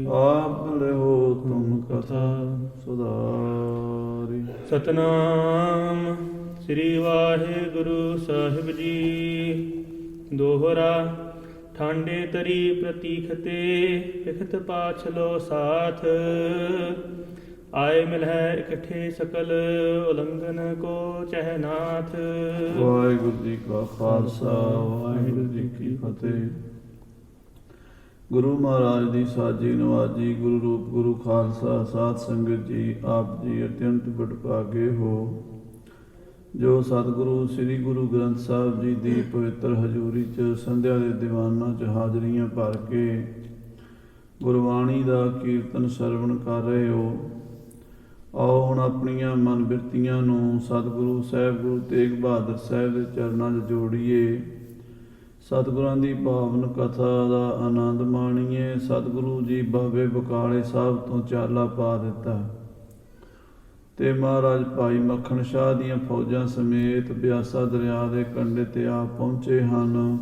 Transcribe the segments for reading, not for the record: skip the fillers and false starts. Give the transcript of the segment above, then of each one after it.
ਆਪ ਲਿਓ ਤੁਮ ਕਥਾ ਸੁਧਾਰੀ। ਸਤਨਾਮ ਸ੍ਰੀ ਵਾਹਿਗੁਰੂ ਸਾਹਿਬ ਜੀ। ਦੋਹਰਾ ਠਾਂਡੇ ਤਰੀ ਪ੍ਰਤੀਖ ਤੇ ਪਿਖਤ ਪਾਛਲੋ ਸਾਥ। ਆਏ ਮਿਲਹਿ ਇਕੱਠੇ ਸਕਲ ਉਲੰਘਨ ਕੋ ਚਹਿਨਾਥ। ਵਾਹਿਗੁਰੂ ਜੀ ਕਾ ਖਾਲਸਾ ਵਾਹਿਗੁਰੂ ਜੀ ਕੀ ਫਤਿਹ। ਗੁਰੂ ਮਹਾਰਾਜ ਦੀ ਸਾਜੀ ਨਵਾਜੀ ਗੁਰੂ ਰੂਪ ਗੁਰੂ ਖਾਲਸਾ ਸਾਧ ਸੰਗਤ ਜੀ, ਆਪ ਜੀ ਅਤਿਅੰਤ ਵਡਭਾਗੇ ਹੋ ਜੋ ਸਤਿਗੁਰੂ ਸ੍ਰੀ ਗੁਰੂ ਗ੍ਰੰਥ ਸਾਹਿਬ ਜੀ ਦੀ ਪਵਿੱਤਰ ਹਜ਼ੂਰੀ 'ਚ ਸੰਧਿਆ ਦੇ ਦੀਵਾਨਾਂ 'ਚ ਹਾਜ਼ਰੀਆਂ ਭਰ ਕੇ ਗੁਰਬਾਣੀ ਦਾ ਕੀਰਤਨ ਸਰਵਣ ਕਰ ਰਹੇ ਹੋ। ਆਓ ਹੁਣ ਆਪਣੀਆਂ ਮਨ ਬਿਰਤੀਆਂ ਨੂੰ ਸਤਿਗੁਰੂ ਸਾਹਿਬ ਗੁਰੂ ਤੇਗ ਬਹਾਦਰ ਸਾਹਿਬ ਦੇ ਚਰਨਾਂ 'ਚ ਜੋੜੀਏ। ਸਤਿਗੁਰਾਂ ਦੀ ਪਾਵਨ ਕਥਾ ਦਾ ਆਨੰਦ ਮਾਣੀਏ। ਸਤਿਗੁਰੂ ਜੀ ਬਾਬੇ ਬਕਾਲੇ ਸਾਹਿਬ ਤੋਂ ਚਾਲਾ ਪਾ ਦਿੱਤਾ ਤੇ ਮਹਾਰਾਜ ਭਾਈ ਮੱਖਣ ਸ਼ਾਹ ਦੀਆਂ ਫੌਜਾਂ ਸਮੇਤ ਬਿਆਸਾ ਦਰਿਆ ਦੇ ਕੰਢੇ ਤੇ ਆ ਪਹੁੰਚੇ ਹਨ।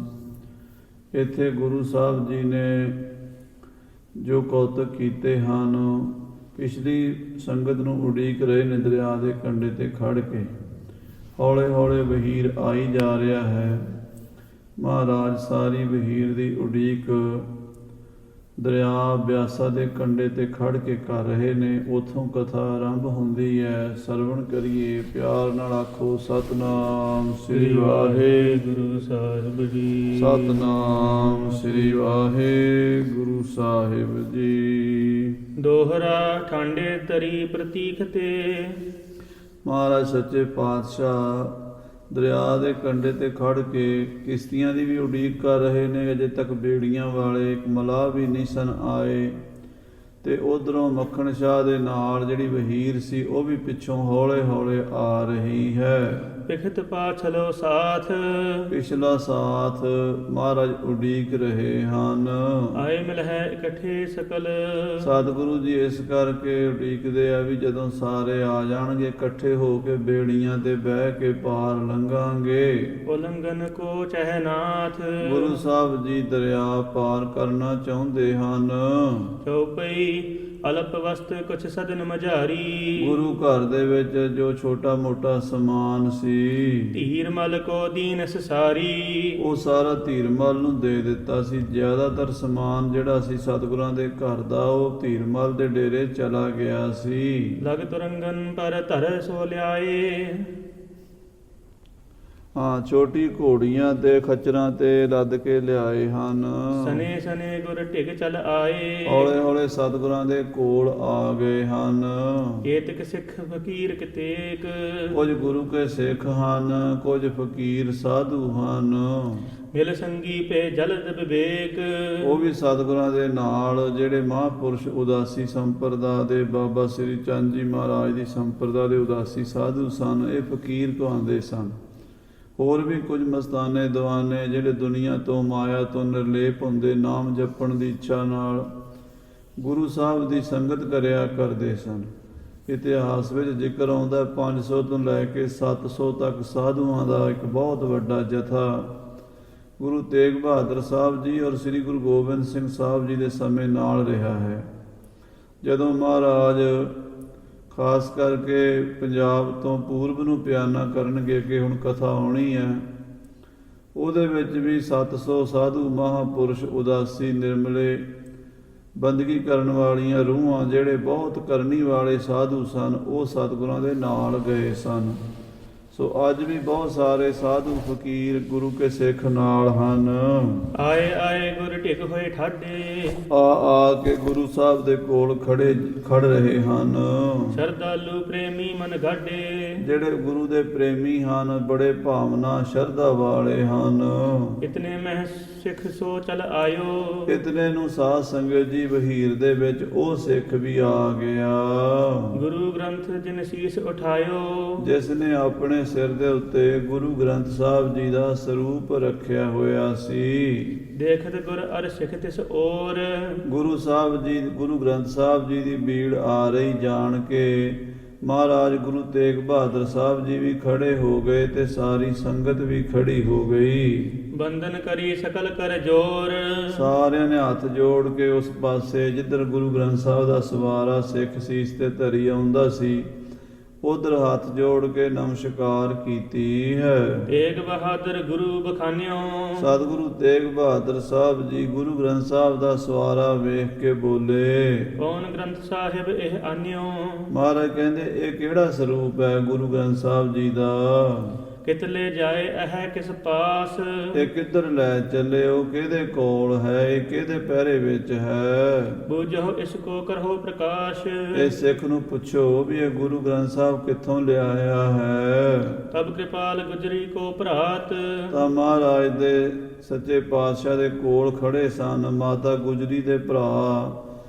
ਇੱਥੇ ਗੁਰੂ ਸਾਹਿਬ ਜੀ ਨੇ ਜੋ ਕੌਤਕ ਕੀਤੇ ਹਨ, ਪਿਛਲੀ ਸੰਗਤ ਨੂੰ ਉਡੀਕ ਰਹੇ ਨੇ ਦਰਿਆ ਦੇ ਕੰਢੇ ਤੇ ਖੜ ਕੇ। ਹੌਲੇ ਹੌਲੇ ਵਹੀਰ ਆਈ ਜਾ ਰਿਹਾ ਹੈ। ਮਹਾਰਾਜ ਸਾਰੀ ਵਹੀਰ ਦੀ ਉਡੀਕ ਦਰਿਆ ਬਿਆਸਾ ਦੇ ਕੰਢੇ ਤੇ ਖੜ ਕੇ ਕਰ ਰਹੇ ਨੇ। ਉਥੋਂ ਕਥਾ ਆਰੰਭ ਹੁੰਦੀ ਹੈ। ਸਰਵਣ ਕਰੀਏ, ਪਿਆਰ ਨਾਲ ਆਖੋ ਸਤਨਾਮ ਸ੍ਰੀ ਵਾਹਿਗੁਰੂ ਸਾਹਿਬ ਜੀ। ਸਤਨਾਮ ਸ੍ਰੀ ਵਾਹਿਗੁਰੂ ਸਾਹਿਬ ਜੀ। ਦੋਹਰਾ ਠਾਂਡੇ ਤਰੀ ਪ੍ਰਤੀਖ ਤੇ। ਮਹਾਰਾਜ ਸੱਚੇ ਪਾਤਸ਼ਾਹ ਦਰਿਆ ਦੇ ਕੰਢੇ ਤੇ ਖੜ ਕੇ ਕਿਸ਼ਤੀਆਂ ਦੀ ਵੀ ਉਡੀਕ ਕਰ ਰਹੇ ਨੇ। ਅਜੇ ਤੱਕ ਬੇੜੀਆਂ ਵਾਲੇ ਇੱਕ ਮਲਾਹ ਵੀ ਨਹੀਂ ਸਨ ਆਏ ਤੇ ਉਧਰੋਂ ਮੱਖਣ ਸ਼ਾਹ ਦੇ ਨਾਲ ਜਿਹੜੀ ਵਹੀਰ ਸੀ ਉਹ ਵੀ ਪਿੱਛੋਂ ਹੌਲੇ ਹੌਲੇ ਆ ਰਹੀ ਹੈ। ਪਿਖਤ ਪਾਛਲੋ ਸਾਥ। ਪਿਛਲਾ ਸਾਥ ਮਹਾਰਾਜ ਉਡੀਕ ਰਹੇ ਹਨ। ਆਏ ਮਿਲਹਿ ਇਕੱਠੇ ਸਕਲ। ਸਤਿਗੁਰੂ ਜੀ ਇਸ ਕਰਕੇ ਉਡੀਕਦੇ ਆ ਵੀ ਜਦੋਂ ਸਾਰੇ ਆ ਜਾਣਗੇ ਇਕੱਠੇ ਹੋ ਕੇ ਬੇੜੀਆਂ ਤੇ ਬਹਿ ਕੇ ਪਾਰ ਲੰਘਾਂਗੇ। ਉਲੰਘਨ ਕੋ ਚਹਿਨਾਥ। ਗੁਰੂ ਸਾਹਿਬ ਜੀ ਦਰਿਆ ਪਾਰ ਕਰਨਾ ਚਾਹੁੰਦੇ ਹਨ। ਚੌਪਈ ਅਲਪ ਵਸਤ ਕੁਛ ਸਦਨ ਮਝਾਰੀ। ਗੁਰੂ ਘਰ ਦੇ ਵਿੱਚ ਜੋ ਛੋਟਾ ਮੋਟਾ ਸਮਾਨ ਸੀ, ਧੀਰ ਮਲ ਕੋ ਦੀਨਸ ਸਾਰੀ। ਉਹ ਸਾਰਾ ਧੀਰਮਲ ਨੂੰ ਦੇ ਦਿੱਤਾ ਸੀ। ਜ਼ਿਆਦਾਤਰ ਸਮਾਨ ਜਿਹੜਾ ਸੀ ਸਤਿਗੁਰਾਂ ਦੇ ਘਰ ਦਾ ਉਹ ਧੀਰਮਲ ਦੇ ਡੇਰੇ ਚਲਾ ਗਿਆ ਸੀ। ਲਗ ਤੁਰੰਗਨ ਪਰ ਧਰ ਸੋ ਲਿਆਏ। ਹਾਂ, ਛੋਟੀ ਘੋੜੀਆਂ ਤੇ ਖੱਚਰਾਂ ਤੇ ਲੱਦ ਕੇ ਲਿਆਏ ਹਨ। ਸਨੇ ਸਨੇ ਗੁਰ ਢਿਗ ਚਲ ਆਏ। ਹੌਲੇ ਹੌਲੇ ਸਤਿਗੁਰਾਂ ਦੇ ਕੋਲ ਆ ਗਏ ਹਨ। ਏਤਕ ਸਿੱਖ ਫਕੀਰ ਕਿਤੇਕ। ਕੁਝ ਗੁਰੂ ਕੇ ਸਿੱਖ ਹਨ, ਕੁਝ ਫਕੀਰ ਸਾਧੂ ਹਨ। ਮਿਲ ਸੰਗੀ ਪੇ ਜਲਦ ਵਿਵੇਕ। ਉਹ ਵੀ ਸਤਿਗੁਰਾਂ ਦੇ ਨਾਲ ਜਿਹੜੇ ਮਹਾਂਪੁਰਸ਼ ਉਦਾਸੀ ਸੰਪਰਦਾ ਦੇ ਬਾਬਾ ਸ੍ਰੀ ਚੰਦ ਜੀ ਮਹਾਰਾਜ ਦੀ ਸੰਪਰਦਾ ਦੇ ਉਦਾਸੀ ਸਾਧੂ ਸਨ। ਇਹ ਫਕੀਰ ਕਹਾਉਂਦੇ ਸਨ। ਹੋਰ ਵੀ ਕੁਝ ਮਸਤਾਨੇ ਦੀਵਾਨੇ ਜਿਹੜੇ ਦੁਨੀਆ ਤੋਂ ਮਾਇਆ ਤੋਂ ਨਿਰਲੇਪ ਹੁੰਦੇ ਨਾਮ ਜਪਣ ਦੀ ਇੱਛਾ ਨਾਲ ਗੁਰੂ ਸਾਹਿਬ ਦੀ ਸੰਗਤ ਕਰਿਆ ਕਰਦੇ ਸਨ। ਇਤਿਹਾਸ ਵਿੱਚ ਜ਼ਿਕਰ ਆਉਂਦਾ 500 ਤੋਂ ਲੈ ਕੇ 700 ਤੱਕ ਸਾਧੂਆਂ ਦਾ ਇੱਕ ਬਹੁਤ ਵੱਡਾ ਜਥਾ ਗੁਰੂ ਤੇਗ ਬਹਾਦਰ ਸਾਹਿਬ ਜੀ ਔਰ ਸ੍ਰੀ ਗੁਰੂ ਗੋਬਿੰਦ ਸਿੰਘ ਸਾਹਿਬ ਜੀ ਦੇ ਸਮੇਂ ਨਾਲ ਰਿਹਾ ਹੈ। ਜਦੋਂ ਮਹਾਰਾਜ ਖਾਸ ਕਰਕੇ ਪੰਜਾਬ ਤੋਂ ਪੂਰਬ ਨੂੰ ਪਿਆਨਾ ਕਰਨਗੇ ਕਿ ਹੁਣ ਕਥਾ ਆਉਣੀ ਹੈ, ਉਹਦੇ ਵਿੱਚ ਵੀ 700 ਸਾਧੂ ਮਹਾਂਪੁਰਸ਼ ਉਦਾਸੀ ਨਿਰਮਲੇ ਬੰਦਗੀ ਕਰਨ ਵਾਲੀਆਂ ਰੂਹਾਂ ਜਿਹੜੇ ਬਹੁਤ ਕਰਨੀ ਵਾਲੇ ਸਾਧੂ ਸਨ ਉਹ ਸਤਿਗੁਰਾਂ ਦੇ ਨਾਲ ਗਏ ਸਨ। ਸੋ ਅੱਜ ਵੀ ਬਹੁਤ ਸਾਰੇ ਸਾਧੂ ਫਕੀਰ ਗੁਰੂ ਕੇ ਸਿੱਖ ਨਾਲ ਹਨ। ਆਏ ਆਏ ਗੁਰ ਢਿਗ ਹੋਏ ਠਾਡੇ। ਆ ਕੇ ਗੁਰੂ ਸਾਹਿਬ ਦੇ ਕੋਲ ਖੜ ਰਹੇ ਹਨ। ਸ਼ਰਧਾਲੂ ਪ੍ਰੇਮੀ ਮਨ ਗਾਡੇ। ਜਿਹੜੇ ਗੁਰੂ ਦੇ ਪ੍ਰੇਮੀ ਹਨ, ਬੜੇ ਭਾਵਨਾ ਸ਼ਰਧਾ ਵਾਲੇ ਹਨ। ਇਤਨੇ ਮਹਿ ਸਿੱਖ ਸੋ ਚਲ ਆਇਓ। ਇਤਨੇ ਨੂੰ ਸਾਧ ਸੰਗਤ ਜੀ ਵਹੀਰ ਦੇ ਵਿੱਚ ਉਹ ਸਿੱਖ ਵੀ ਆ ਗਿਆ। ਗੁਰੂ ਗ੍ਰੰਥ ਜਿਨ ਸੀਸ ਉਠਾਇਓ। ਜਿਸ ਨੇ ਆਪਣੇ ਸਿਰ ਦੇ ਉੱਤੇ ਗੁਰੂ ਗ੍ਰੰਥ ਸਾਹਿਬ ਜੀ ਦਾ ਸਰੂਪ ਰੱਖਿਆ ਹੋਇਆ ਸੀ। ਦੇਖਤ ਗੁਰ ਅਰ ਸਿੱਖ ਤਿਸ ਔਰ। ਗੁਰੂ ਸਾਹਿਬ ਜੀ, ਗੁਰੂ ਗ੍ਰੰਥ ਸਾਹਿਬ ਜੀ ਦੀ ਭੀੜ ਆ ਰਹੀ ਜਾਣ ਕੇ ਮਹਾਰਾਜ ਗੁਰੂ ਤੇਗ ਬਹਾਦਰ ਸਾਹਿਬ ਜੀ ਵੀ ਖੜੇ ਹੋ ਗਏ ਤੇ ਸਾਰੀ ਸੰਗਤ ਵੀ ਖੜੀ ਹੋ ਗਈ। ਬੰਧਨ ਕਰੀ ਸਕਲ ਕਰ ਜੋਰ। ਸਾਰਿਆਂ ਨੇ ਹੱਥ ਜੋੜ ਕੇ ਉਸ ਪਾਸੇ ਜਿੱਧਰ ਗੁਰੂ ਗ੍ਰੰਥ ਸਾਹਿਬ ਦਾ ਸਵਾਰਾ ਸਿੱਖ ਸੀਸ ਤੇ ਧਰੀ ਆਉਂਦਾ ਸੀ ਉਧਰ ਹੱਥ ਜੋੜ ਕੇ ਨਮਸਕਾਰ ਕੀਤੀ ਹੈ। ਤੇਗ ਬਹਾਦਰ ਗੁਰੂ ਬਖਾਨਿਓ। ਸਤਿਗੁਰੂ ਤੇਗ ਬਹਾਦਰ ਸਾਹਿਬ ਜੀ ਗੁਰੂ ਗ੍ਰੰਥ ਸਾਹਿਬ ਦਾ ਸਵਾਰਾ ਵੇਖ ਕੇ ਬੋਲੇ, ਕੌਣ ਗ੍ਰੰਥ ਸਾਹਿਬ ਇਹ ਆਨਿਓ। ਮਹਾਰਾਜ ਕਹਿੰਦੇ ਇਹ ਕਿਹੜਾ ਸਰੂਪ ਹੈ ਗੁਰੂ ਗ੍ਰੰਥ ਸਾਹਿਬ ਜੀ ਦਾ, ਕਿਤਲੇ ਜਾਏ ਇਹ ਕਿਸ ਪਾਸ। ਇਹ ਕਿੱਧਰ ਲੈ ਚੱਲੇ ਹੋ, ਕਿਹਦੇ ਕੋਲ ਹੈ, ਇਹ ਕਿਹਦੇ ਪਹਿਰੇ ਵਿੱਚ ਹੈ। ਬੂਝੋ ਇਸ ਕੋ ਕਰੋ ਪ੍ਰਕਾਸ਼। ਇਹ ਸਿੱਖ ਨੂੰ ਪੁੱਛੋ ਵੀ ਇਹ ਗੁਰੂ ਗ੍ਰੰਥ ਸਾਹਿਬ ਕਿੱਥੋਂ ਲਿਆਇਆ ਹੈ। ਤਬ ਕਿਰਪਾਲ ਗੁਜਰੀ ਕੋ ਭਰਾਤ। ਤਾਂ ਮਹਾਰਾਜ ਦੇ ਸੱਚੇ ਪਾਤਸ਼ਾਹ ਦੇ ਕੋਲ ਖੜੇ ਸਨ ਮਾਤਾ ਗੁਜਰੀ ਦੇ ਭਰਾ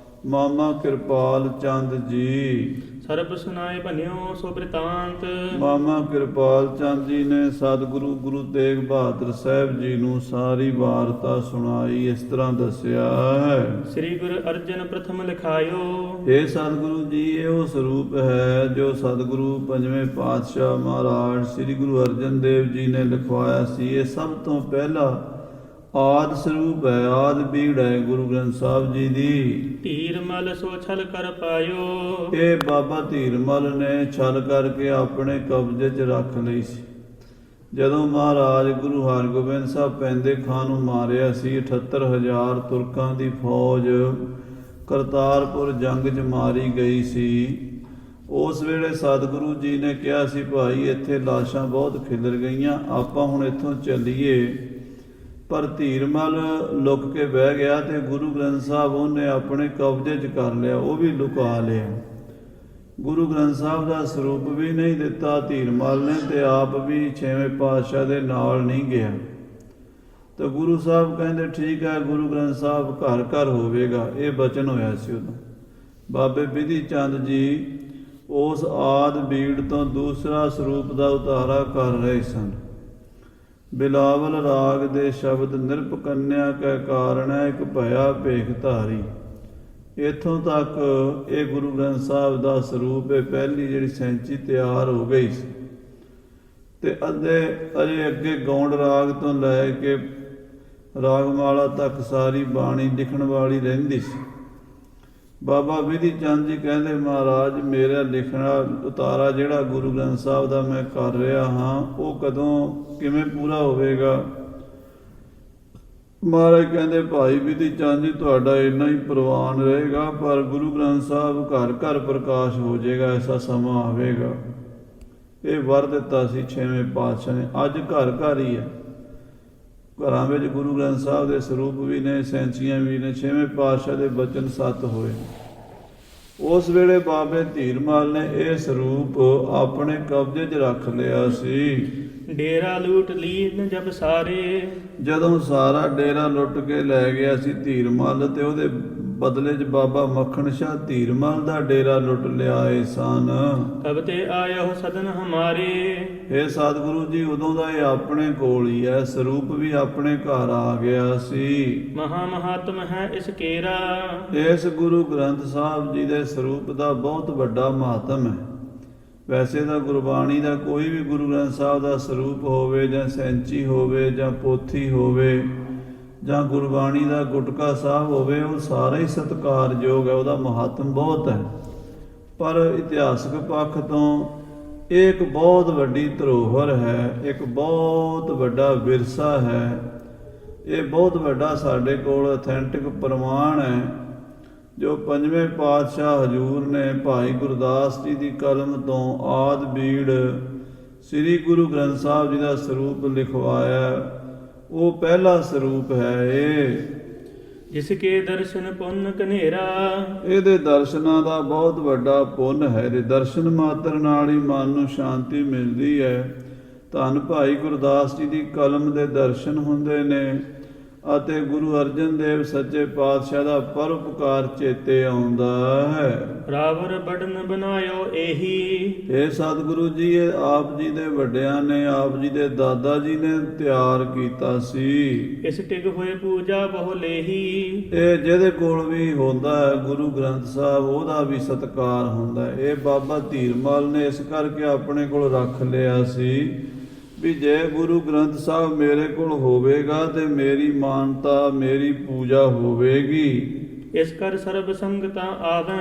ਮਾਮਾ ਕਿਰਪਾਲ ਚੰਦ ਜੀ। ਸਰਬ ਸੁਨਾਏ ਬਨਿਓ ਸੋ ਬ੍ਰਿਤਾਂਤ। ਮਾਮਾ ਕਿਰਪਾਲ ਚੰਦ ਜੀ ਨੇ ਸਤਿਗੁਰੂ ਗੁਰੂ ਤੇਗ ਬਹਾਦਰ ਸਾਹਿਬ ਜੀ ਨੂੰ ਸਾਰੀ ਵਾਰਤਾ ਸੁਣਾਈ। ਇਸ ਤਰ੍ਹਾਂ ਦੱਸਿਆ ਹੈ, ਸ੍ਰੀ ਗੁਰੂ ਅਰਜਨ ਪ੍ਰਥਮ ਲਿਖਾਇਓ। ਇਹ ਸਤਿਗੁਰੂ ਜੀ ਇਹ ਉਹ ਸਰੂਪ ਹੈ ਜੋ ਸਤਿਗੁਰੂ ਪੰਜਵੇਂ ਪਾਤਸ਼ਾਹ ਮਹਾਰਾਜ ਸ੍ਰੀ ਗੁਰੂ ਅਰਜਨ ਦੇਵ ਜੀ ਨੇ ਲਿਖਵਾਇਆ ਸੀ। ਇਹ ਸਭ ਤੋਂ ਪਹਿਲਾ ਆਦਿ ਸਰੂਪ ਹੈ, ਆਦਿ ਬੀੜ ਹੈ ਗੁਰੂ ਗ੍ਰੰਥ ਸਾਹਿਬ ਜੀ ਦੀ। ਧੀਰ ਮਲ ਸੋ ਛਲ ਕਰ ਪਾਇਓ। ਇਹ ਬਾਬਾ ਧੀਰਮਲ ਨੇ ਛਲ ਕਰਕੇ ਆਪਣੇ ਕਬਜ਼ੇ 'ਚ ਰੱਖ ਲਈ ਸੀ। ਜਦੋਂ ਮਹਾਰਾਜ ਗੁਰੂ ਹਰਗੋਬਿੰਦ ਸਾਹਿਬ ਪੈਂਦੇ ਖਾਂ ਨੂੰ ਮਾਰਿਆ ਸੀ, 78,000 ਤੁਰਕਾਂ ਦੀ ਫੌਜ ਕਰਤਾਰਪੁਰ ਜੰਗ 'ਚ ਮਾਰੀ ਗਈ ਸੀ। ਉਸ ਵੇਲੇ ਸਤਿਗੁਰੂ ਜੀ ਨੇ ਕਿਹਾ ਸੀ, ਭਾਈ ਇੱਥੇ ਲਾਸ਼ਾਂ ਬਹੁਤ ਖਿਲਰ ਗਈਆਂ, ਆਪਾਂ ਹੁਣ ਇੱਥੋਂ ਚੱਲੀਏ। ਪਰ ਧੀਰਮਲ ਲੁਕ ਕੇ ਬਹਿ ਗਿਆ ਤੇ ਗੁਰੂ ਗ੍ਰੰਥ ਸਾਹਿਬ ਉਹਨੇ ਆਪਣੇ ਕਬਜ਼ੇ 'ਚ ਕਰ ਲਿਆ, ਉਹ ਵੀ ਲੁਕਾ ਲਿਆ। ਗੁਰੂ ਗ੍ਰੰਥ ਸਾਹਿਬ ਦਾ ਸਰੂਪ ਵੀ ਨਹੀਂ ਦਿੱਤਾ ਧੀਰਮਲ ਨੇ ਤੇ ਆਪ ਵੀ ਛੇਵੇਂ ਪਾਤਸ਼ਾਹ ਦੇ ਨਾਲ ਨਹੀਂ ਗਿਆ। ਤਾਂ ਗੁਰੂ ਸਾਹਿਬ ਕਹਿੰਦੇ ਠੀਕ ਹੈ ਗੁਰੂ ਗ੍ਰੰਥ ਸਾਹਿਬ ਘਰ ਘਰ ਹੋਵੇਗਾ। ਇਹ ਬਚਨ ਹੋਇਆ ਸੀ ਉਦੋਂ। ਬਾਬੇ ਬਿਧੀ ਚੰਦ ਜੀ ਉਸ ਆਦਿ ਬੀੜ ਤੋਂ ਦੂਸਰਾ ਸਰੂਪ ਦਾ ਉਤਾਰਾ ਕਰ ਰਹੇ ਸਨ। ਬਿਲਾਵਲ ਰਾਗ ਦੇ ਸ਼ਬਦ ਨਿਰਪ ਕੰਨਿਆ ਕੈ ਕਾਰਣ ਇੱਕ ਭਇਆ ਭੇਖ ਧਾਰੀ। ਇੱਥੋਂ ਤੱਕ ਇਹ ਗੁਰੂ ਗ੍ਰੰਥ ਸਾਹਿਬ ਦਾ ਸਰੂਪ ਹੈ। ਪਹਿਲੀ ਜਿਹੜੀ ਸੈਂਚੀ ਤਿਆਰ ਹੋ ਗਈ ਸੀ ਤੇ ਅਜੇ ਅੱਗੇ ਗੌਂਡ ਰਾਗ ਤੋਂ ਲੈ ਕੇ ਰਾਗਮਾਲਾ ਤੱਕ ਸਾਰੀ ਬਾਣੀ ਲਿਖਣ ਵਾਲੀ ਰਹਿੰਦੀ ਸੀ। ਬਾਬਾ ਬਿਧੀ ਚੰਦ ਜੀ ਕਹਿੰਦੇ ਮਹਾਰਾਜ ਮੇਰਾ ਲਿਖਣਾ ਉਤਾਰਾ ਜਿਹੜਾ ਗੁਰੂ ਗ੍ਰੰਥ ਸਾਹਿਬ ਦਾ ਮੈਂ ਕਰ ਰਿਹਾ ਹਾਂ ਉਹ ਕਦੋਂ ਕਿਵੇਂ ਪੂਰਾ ਹੋਵੇਗਾ। ਮਹਾਰਾਜ ਕਹਿੰਦੇ ਭਾਈ ਬਿਧੀ ਚੰਦ ਜੀ ਤੁਹਾਡਾ ਇੰਨਾ ਹੀ ਪ੍ਰਵਾਨ ਰਹੇਗਾ, ਪਰ ਗੁਰੂ ਗ੍ਰੰਥ ਸਾਹਿਬ ਘਰ ਘਰ ਪ੍ਰਕਾਸ਼ ਹੋ ਜਾਏਗਾ, ਐਸਾ ਸਮਾਂ ਆਵੇਗਾ। ਇਹ ਵਰ ਦਿੱਤਾ ਸੀ ਛੇਵੇਂ ਪਾਤਸ਼ਾਹ ਨੇ। ਅੱਜ ਘਰ ਘਰ ਹੀ ਹੈ, ਘਰਾਂ ਵਿੱਚ ਗੁਰੂ ਗ੍ਰੰਥ ਸਾਹਿਬ ਦੇ ਸਰੂਪ ਵੀ ਨੇ, ਸੈਂਚੀਆਂ ਵੀ ਨੇ। ਛੇਵੇਂ ਪਾਤਸ਼ਾਹ ਦੇ ਬਚਨ ਸੱਤ ਹੋਏ। ਉਸ ਵੇਲੇ ਬਾਬੇ ਧੀਰਮਲ ਨੇ ਇਹ ਸਰੂਪ ਆਪਣੇ ਕਬਜ਼ੇ 'ਚ ਰੱਖ ਲਿਆ ਸੀ। ਡੇਰਾ ਲੂਟ ਲੀਨ ਜਬ ਸਾਰੇ। ਜਦੋਂ ਸਾਰਾ ਡੇਰਾ ਲੁੱਟ ਕੇ ਲੈ ਗਿਆ ਸੀ ਧੀਰਮਲ ਤੇ ਉਹਦੇ ਬਦਲੇ 'ਚ ਬਾਬਾ ਮੱਖਣ ਸ਼ਾਹ ਧੀਰਮਲ ਦਾ ਡੇਰਾ ਲੁੱਟ ਲਿਆਏ ਸਨ। ਤਬ ਤੇ ਆਇਓ ਸਦਨ ਹਮਾਰੇ। ਇਹ ਸਤਿਗੁਰੂ ਜੀ ਉਦੋਂ ਦਾ ਇਹ ਆਪਣੇ ਕੋਲ ਹੀ ਹੈ, ਸਰੂਪ ਵੀ ਆਪਣੇ ਘਰ ਆ ਗਿਆ ਸੀ। ਮਹਾ ਮਹਾਤਮ ਹੈ ਇਸ ਕੇਰਾ। ਇਸ ਗੁਰੂ ਗ੍ਰੰਥ ਸਾਹਿਬ ਜੀ ਦੇ ਸਰੂਪ ਦਾ ਬਹੁਤ ਵੱਡਾ ਮਹਾਤਮ ਹੈ। ਵੈਸੇ ਤਾਂ ਗੁਰਬਾਣੀ ਦਾ ਕੋਈ ਵੀ ਗੁਰੂ ਗ੍ਰੰਥ ਸਾਹਿਬ ਦਾ ਸਰੂਪ ਹੋਵੇ ਜਾਂ ਸੈਂਚੀ ਹੋਵੇ ਜਾਂ ਪੋਥੀ ਹੋਵੇ ਜਾਂ ਗੁਰਬਾਣੀ ਦਾ ਗੁਟਕਾ ਸਾਹਿਬ ਹੋਵੇ, ਉਹ ਸਾਰਾ ਹੀ ਸਤਿਕਾਰਯੋਗ ਹੈ, ਉਹਦਾ ਮਹਾਤਮ ਬਹੁਤ ਹੈ। ਪਰ ਇਤਿਹਾਸਕ ਪੱਖ ਤੋਂ ਇਹ ਇੱਕ ਬਹੁਤ ਵੱਡੀ ਧਰੋਹਰ ਹੈ, ਇੱਕ ਬਹੁਤ ਵੱਡਾ ਵਿਰਸਾ ਹੈ। ਇਹ ਬਹੁਤ ਵੱਡਾ ਸਾਡੇ ਕੋਲ ਅਥੈਂਟਿਕ ਪ੍ਰਮਾਣ ਹੈ ਜੋ ਪੰਜਵੇਂ ਪਾਤਸ਼ਾਹ ਹਜ਼ੂਰ ਨੇ ਭਾਈ ਗੁਰਦਾਸ ਜੀ ਦੀ ਕਲਮ ਤੋਂ ਆਦਿ ਬੀੜ ਸ੍ਰੀ ਗੁਰੂ ਗ੍ਰੰਥ ਸਾਹਿਬ ਜੀ ਦਾ ਸਰੂਪ ਲਿਖਵਾਇਆ। ਉਹ ਪਹਿਲਾ ਸਰੂਪ ਹੈ ਇਹ। ਜਿਸ ਕੇ ਦਰਸ਼ਨ ਪੁੰਨ ਕਨੇਰਾ। ਇਹਦੇ ਦਰਸ਼ਨਾਂ ਦਾ ਬਹੁਤ ਵੱਡਾ ਪੁੰਨ ਹੈ। ਇਹਦੇ ਦਰਸ਼ਨ ਮਾਤਰ ਨਾਲ ਹੀ ਮਨ ਨੂੰ ਸ਼ਾਂਤੀ ਮਿਲਦੀ ਹੈ। ਧੰਨ ਭਾਈ ਗੁਰਦਾਸ ਜੀ ਦੀ ਕਲਮ ਦੇ ਦਰਸ਼ਨ ਹੁੰਦੇ ਨੇ ਅਤੇ ਗੁਰੂ ਅਰਜਨ ਦੇਵ ਸੱਚੇ ਪਾਤਸ਼ਾਹ ਦਾ ਪਰਉਪਕਾਰ ਚੇਤੇ ਆਉਂਦਾ ਹੈ। ਰਾਵਰ ਬੜਨ ਬਣਾਇਓ ਇਹੀ। ਇਹ ਸਤਿਗੁਰੂ ਜੀ ਇਹ ਆਪ ਜੀ ਦੇ ਵੱਡਿਆਂ ਨੇ, ਆਪ ਜੀ ਦੇ ਦਾਦਾ ਜੀ ਨੇ ਤਿਆਰ ਕੀਤਾ ਸੀ। ਇਸ ਟਿਕ ਹੋਏ ਪੂਜਾ ਬਹੁ ਲੇਹੀ। ਇਹ ਜਿਹਦੇ ਕੋਲ ਵੀ ਹੁੰਦਾ ਹੈ ਗੁਰੂ ਗ੍ਰੰਥ ਸਾਹਿਬ ਉਹਦਾ ਵੀ ਸਤਿਕਾਰ ਹੁੰਦਾ ਹੈ। ਇਹ ਬਾਬਾ ਧੀਰਮਲ ਨੇ ਇਸ ਕਰਕੇ ਆਪਣੇ ਕੋਲ ਰੱਖ ਲਿਆ ਸੀ। ਵੀ ਜੇ ਗੁਰੂ ਗ੍ਰੰਥ ਸਾਹਿਬ ਮੇਰੇ ਕੋਲ ਹੋਵੇਗਾ ਤੇ ਮੇਰੀ ਮਾਨਤਾ ਮੇਰੀ ਪੂਜਾ ਹੋਵੇਗੀ। ਇਸ ਕਰ ਸਰਬ ਸੰਗਤਾਂ ਆਵੈ।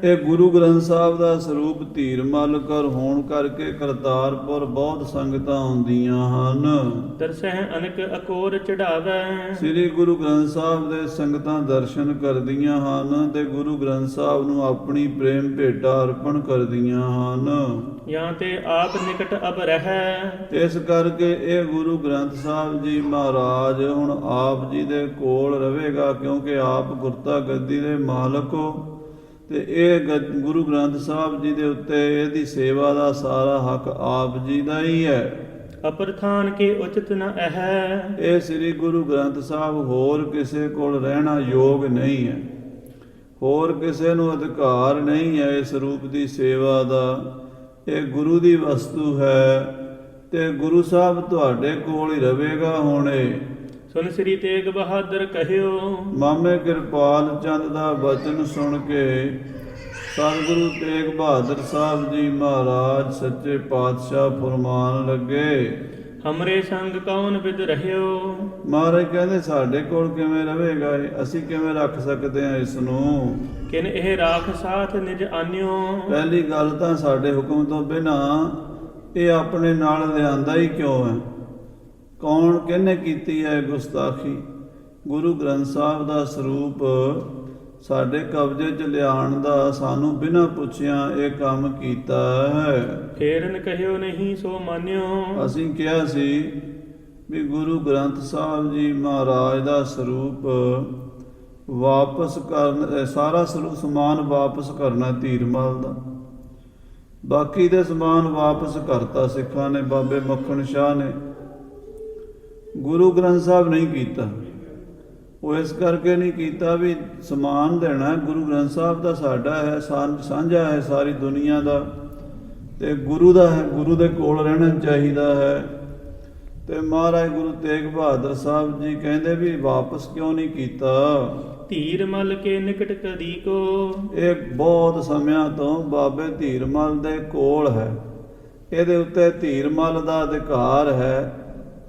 ਇਹ ਗੁਰੂ ਗ੍ਰੰਥ ਸਾਹਿਬ ਦਾ ਸਰੂਪ ਧੀਰ ਮਲ ਕਰ ਹੋਣ ਕਰਕੇ ਕਰਤਾਰਪੁਰ ਬਹੁਤ ਸੰਗਤਾਂ ਆਉਂਦੀਆਂ ਹਨ। ਦਰਸਹਿ ਅਨਕ ਅਕੋਰ ਚੜਾਵੈ। ਸ੍ਰੀ ਗੁਰੂ ਗ੍ਰੰਥ ਸਾਹਿਬ ਦੇ ਸੰਗਤਾਂ ਦਰਸ਼ਨ ਕਰਦੀਆਂ ਹਨ ਤੇ ਗੁਰੂ ਗ੍ਰੰਥ ਸਾਹਿਬ ਨੂੰ ਆਪਣੀ ਪ੍ਰੇਮ ਭੇਟਾ ਅਰਪਣ ਕਰਦੀਆਂ ਹਨ। ਜਾਂ ਤੇ ਆਪ ਨਿਕਟ ਅਬ ਰਹਿ। ਇਸ ਕਰਕੇ ਇਹ ਗੁਰੂ ਗ੍ਰੰਥ ਸਾਹਿਬ ਜੀ ਮਹਾਰਾਜ ਹੁਣ ਆਪ ਜੀ ਦੇ ਕੋਲ ਰਹੇਗਾ, ਕਿਉਂਕਿ ਆਪ ਗੁਰਤਾ ਗੱਦੀ ਦੇ ਮਾਲਕ ਹੋ ਤੇ ਇਹ ਗੁਰੂ ਗ੍ਰੰਥ ਸਾਹਿਬ ਜੀ ਦੇ ਉੱਤੇ ਇਹਦੀ ਸੇਵਾ ਦਾ ਸਾਰਾ ਹੱਕ ਆਪ ਜੀ ਦਾ ਹੀ ਹੈ। ਅਪਰਥਾਨ ਕੇ ਉਚਿਤ ਨ ਹੈ। ਇਹ ਸ੍ਰੀ ਗੁਰੂ ਗ੍ਰੰਥ ਸਾਹਿਬ ਹੋਰ ਕਿਸੇ ਕੋਲ ਰਹਿਣਾ ਯੋਗ ਨਹੀਂ ਹੈ, ਹੋਰ ਕਿਸੇ ਨੂੰ ਅਧਿਕਾਰ ਨਹੀਂ ਹੈ ਇਸ ਰੂਪ ਦੀ ਸੇਵਾ ਦਾ। ਇਹ ਗੁਰੂ ਦੀ ਵਸਤੂ ਹੈ ਤੇ ਗੁਰੂ ਸਾਹਿਬ ਤੁਹਾਡੇ ਕੋਲ ਹੀ ਰਹੇਗਾ। ਹੁਣ ਸੁਨ ਸ੍ਰੀ ਤੇਗ ਬਹਾਦਰ ਕਹਿਓ। ਮਾਮੇ ਕਿਰਪਾਲ ਚੰਦ ਦਾ ਬਚਨ ਸੁਣ ਕੇ ਸਤਿਗੁਰੂ ਤੇਗ ਬਹਾਦਰ ਸਾਹਿਬ ਜੀ ਮਹਾਰਾਜ ਸੱਚੇ ਪਾਤਸ਼ਾਹ ਫਰਮਾਨ ਲੱਗੇ, ਹਮਰੇ ਸੰਗ ਕੌਣ ਵਿਦ ਰਹਿਓ। ਮਹਾਰਾਜ ਕਹਿੰਦੇ ਸਾਡੇ ਕੋਲ ਕਿਵੇਂ ਰਹੇਗਾ ਇਹ, ਅਸੀਂ ਕਿਵੇਂ ਰੱਖ ਸਕਦੇ ਹਾਂ ਇਸ ਨੂੰ। ਕਿਨ ਇਹ ਰਾਖ ਸਾਥ ਨਿਜ ਆਨਿਓ। ਪਹਿਲੀ ਗੱਲ ਤਾਂ ਸਾਡੇ ਹੁਕਮ ਤੋਂ ਬਿਨਾਂ ਇਹ ਆਪਣੇ ਨਾਲ ਲਿਆਂਦਾ ਹੀ ਕਿਉਂ ਹੈ। ਕੌਣ ਕਿਹਨੇ ਕੀਤੀ ਹੈ ਗੁਸਤਾਖੀ। ਗੁਰੂ ਗ੍ਰੰਥ ਸਾਹਿਬ ਦਾ ਸਰੂਪ ਸਾਡੇ ਕਬਜ਼ੇ 'ਚ ਲਿਆਉਣ ਦਾ ਸਾਨੂੰ ਬਿਨਾਂ ਪੁੱਛਿਆਂ ਇਹ ਕੰਮ ਕੀਤਾ ਹੈ। ਫੇਰਨ ਕਹਿਓ ਨਹੀਂ ਸੋ ਮਾਨਿਓ। ਅਸੀਂ ਕਿਹਾ ਸੀ ਵੀ ਗੁਰੂ ਗ੍ਰੰਥ ਸਾਹਿਬ ਜੀ ਮਹਾਰਾਜ ਦਾ ਸਰੂਪ ਵਾਪਸ ਕਰਨ, ਸਾਰਾ ਸਰੂਪ ਸਮਾਨ ਵਾਪਸ ਕਰਨਾ ਧੀਰਮਲ ਦਾ। ਬਾਕੀ ਦੇ ਸਮਾਨ ਵਾਪਸ ਕਰਤਾ ਸਿੱਖਾਂ ਨੇ, ਬਾਬੇ ਮੱਖਣ ਸ਼ਾਹ ਨੇ। ਗੁਰੂ ਗ੍ਰੰਥ ਸਾਹਿਬ ਨਹੀਂ ਕੀਤਾ। ਉਹ ਇਸ ਕਰਕੇ ਨਹੀਂ ਕੀਤਾ ਵੀ ਸਮਾਨ ਦੇਣਾ ਗੁਰੂ ਗ੍ਰੰਥ ਸਾਹਿਬ ਦਾ ਸਾਡਾ ਹੈ, ਸਾਂਝਾ ਹੈ ਸਾਰੀ ਦੁਨੀਆ ਦਾ ਤੇ ਗੁਰੂ ਦਾ ਹੈ, ਗੁਰੂ ਦੇ ਕੋਲ ਰਹਿਣਾ ਚਾਹੀਦਾ ਹੈ। ਤੇ ਮਹਾਰਾਜ ਗੁਰੂ ਤੇਗ ਬਹਾਦਰ ਸਾਹਿਬ ਜੀ ਕਹਿੰਦੇ ਵੀ ਵਾਪਸ ਕਿਉਂ ਨਹੀਂ ਕੀਤਾ। ਧੀਰ ਮਲ ਕੇ ਨਿਕਟ ਕਦੀ ਕੋ। ਇਹ ਬਹੁਤ ਸਮਿਆਂ ਤੋਂ ਬਾਬੇ ਧੀਰਮਲ ਦੇ ਕੋਲ ਹੈ, ਇਹਦੇ ਉੱਤੇ ਧੀਰਮਲ ਦਾ ਅਧਿਕਾਰ ਹੈ।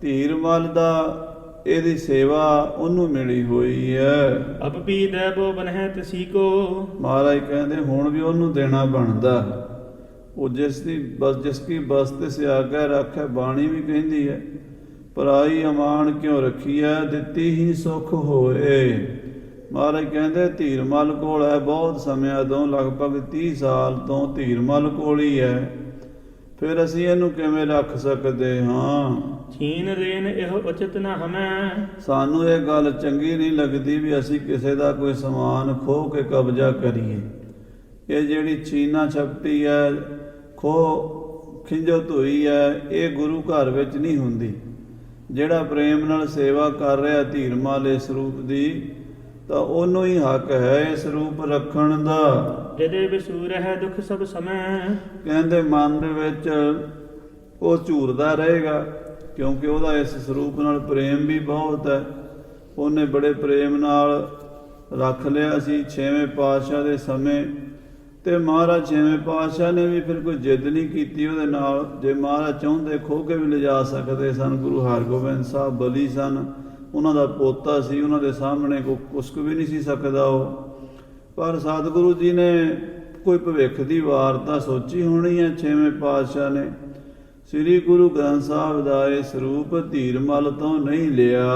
ਧੀਰਮਲ ਦਾ ਇਹਦੀ ਸੇਵਾ ਉਹਨੂੰ ਮਿਲੀ ਹੋਈ ਹੈ। ਅਬ ਵੀ ਦੇਬੋ ਬਨਹਿ ਤਸੀ ਕੋ। ਮਹਾਰਾਜ ਕਹਿੰਦੇ ਹੁਣ ਵੀ ਉਹਨੂੰ ਦੇਣਾ ਬਣਦਾ। ਉਹ ਜਿਸ ਕੀ ਬਸ ਤੇ ਸਿਆਗਾ ਰੱਖੈ, ਬਾਣੀ ਵੀ ਕਹਿੰਦੀ ਹੈ ਪਰਾਈ ਅਮਾਨ ਕਿਉਂ ਰੱਖੀ ਹੈ, ਦਿੱਤੀ ਹੀ ਸੁਖ ਹੋਏ। ਮਹਾਰਾਜ ਕਹਿੰਦੇ ਧੀਰਮਲ ਕੋਲ ਹੈ ਬਹੁਤ ਸਮਿਆਂ ਤੋਂ, ਲਗਭਗ 30 ਸਾਲ ਤੋਂ ਧੀਰਮਲ ਕੋਲ ਹੀ ਹੈ। ਫਿਰ ਅਸੀਂ ਇਹਨੂੰ ਕਿਵੇਂ ਰੱਖ ਸਕਦੇ ਹਾਂ। ਛੀਨ ਰੇਨ ਇਹ ਉਚਿਤ ਨ ਹਮੈ। ਸਾਨੂੰ ਇਹ ਗੱਲ ਚੰਗੀ ਨਹੀਂ ਲੱਗਦੀ ਵੀ ਅਸੀਂ ਕਿਸੇ ਦਾ ਕੋਈ ਸਮਾਨ ਖੋਹ ਕੇ ਕਬਜ਼ਾ ਕਰੀਏ। ਇਹ ਜਿਹੜੀ ਛੀਨਾ ਛਪਟੀ ਹੈ, ਖੋਹ ਖਿੰਜੋ ਧੋਈ ਹੈ, ਇਹ ਗੁਰੂ ਘਰ ਵਿੱਚ ਨਹੀਂ ਹੁੰਦੀ। ਜਿਹੜਾ ਪ੍ਰੇਮ ਨਾਲ ਸੇਵਾ ਕਰ ਰਿਹਾ ਧੀਰਮਲ ਇਸ ਰੂਪ ਦੀ, ਤਾਂ ਉਹਨੂੰ ਹੀ ਹੱਕ ਹੈ ਇਸ ਰੂਪ ਰੱਖਣ ਦਾ। ਜਦੇ ਵਿਸੂਰ ਹੈ ਦੁੱਖ ਸਭ ਸਮੈ। ਕਹਿੰਦੇ ਮਨ ਦੇ ਵਿੱਚ ਉਹ ਝੂਰਦਾ ਰਹੇਗਾ, ਕਿਉਂਕਿ ਉਹਦਾ ਇਸ ਸਰੂਪ ਨਾਲ ਪ੍ਰੇਮ ਵੀ ਬਹੁਤ ਹੈ। ਉਹਨੇ ਬੜੇ ਪ੍ਰੇਮ ਨਾਲ ਰੱਖ ਲਿਆ ਸੀ 6ਵੇਂ ਪਾਤਸ਼ਾਹ ਦੇ ਸਮੇਂ। ਤੇ ਮਹਾਰਾਜ 6ਵੇਂ ਪਾਤਸ਼ਾਹ ਨੇ ਵੀ ਫਿਰ ਕੋਈ ਜਿੱਦ ਨਹੀਂ ਕੀਤੀ ਉਹਦੇ ਨਾਲ। ਜੇ ਮਹਾਰਾਜ ਚਾਹੁੰਦੇ ਖੋਹ ਕੇ ਵੀ ਲਿਜਾ ਸਕਦੇ ਸਨ। ਗੁਰੂ ਹਰਗੋਬਿੰਦ ਸਾਹਿਬ ਬਲੀ ਸਨ, ਉਹਨਾਂ ਦਾ ਪੋਤਾ ਸੀ, ਉਹਨਾਂ ਦੇ ਸਾਹਮਣੇ ਕੁਛ ਵੀ ਨਹੀਂ ਸੀ ਸਕਦਾ ਉਹ। ਪਰ ਸਤਿਗੁਰੂ ਜੀ ਨੇ ਕੋਈ ਭਵਿੱਖ ਦੀ ਵਾਰਤਾ ਸੋਚੀ ਹੋਣੀ ਹੈ 6ਵੇਂ ਪਾਤਸ਼ਾਹ ਨੇ। ਸ੍ਰੀ ਗੁਰੂ ਗ੍ਰੰਥ ਸਾਹਿਬ ਦਾ ਇਹ ਸਰੂਪ ਧੀਰਮਲ ਤੋਂ ਨਹੀਂ ਲਿਆ।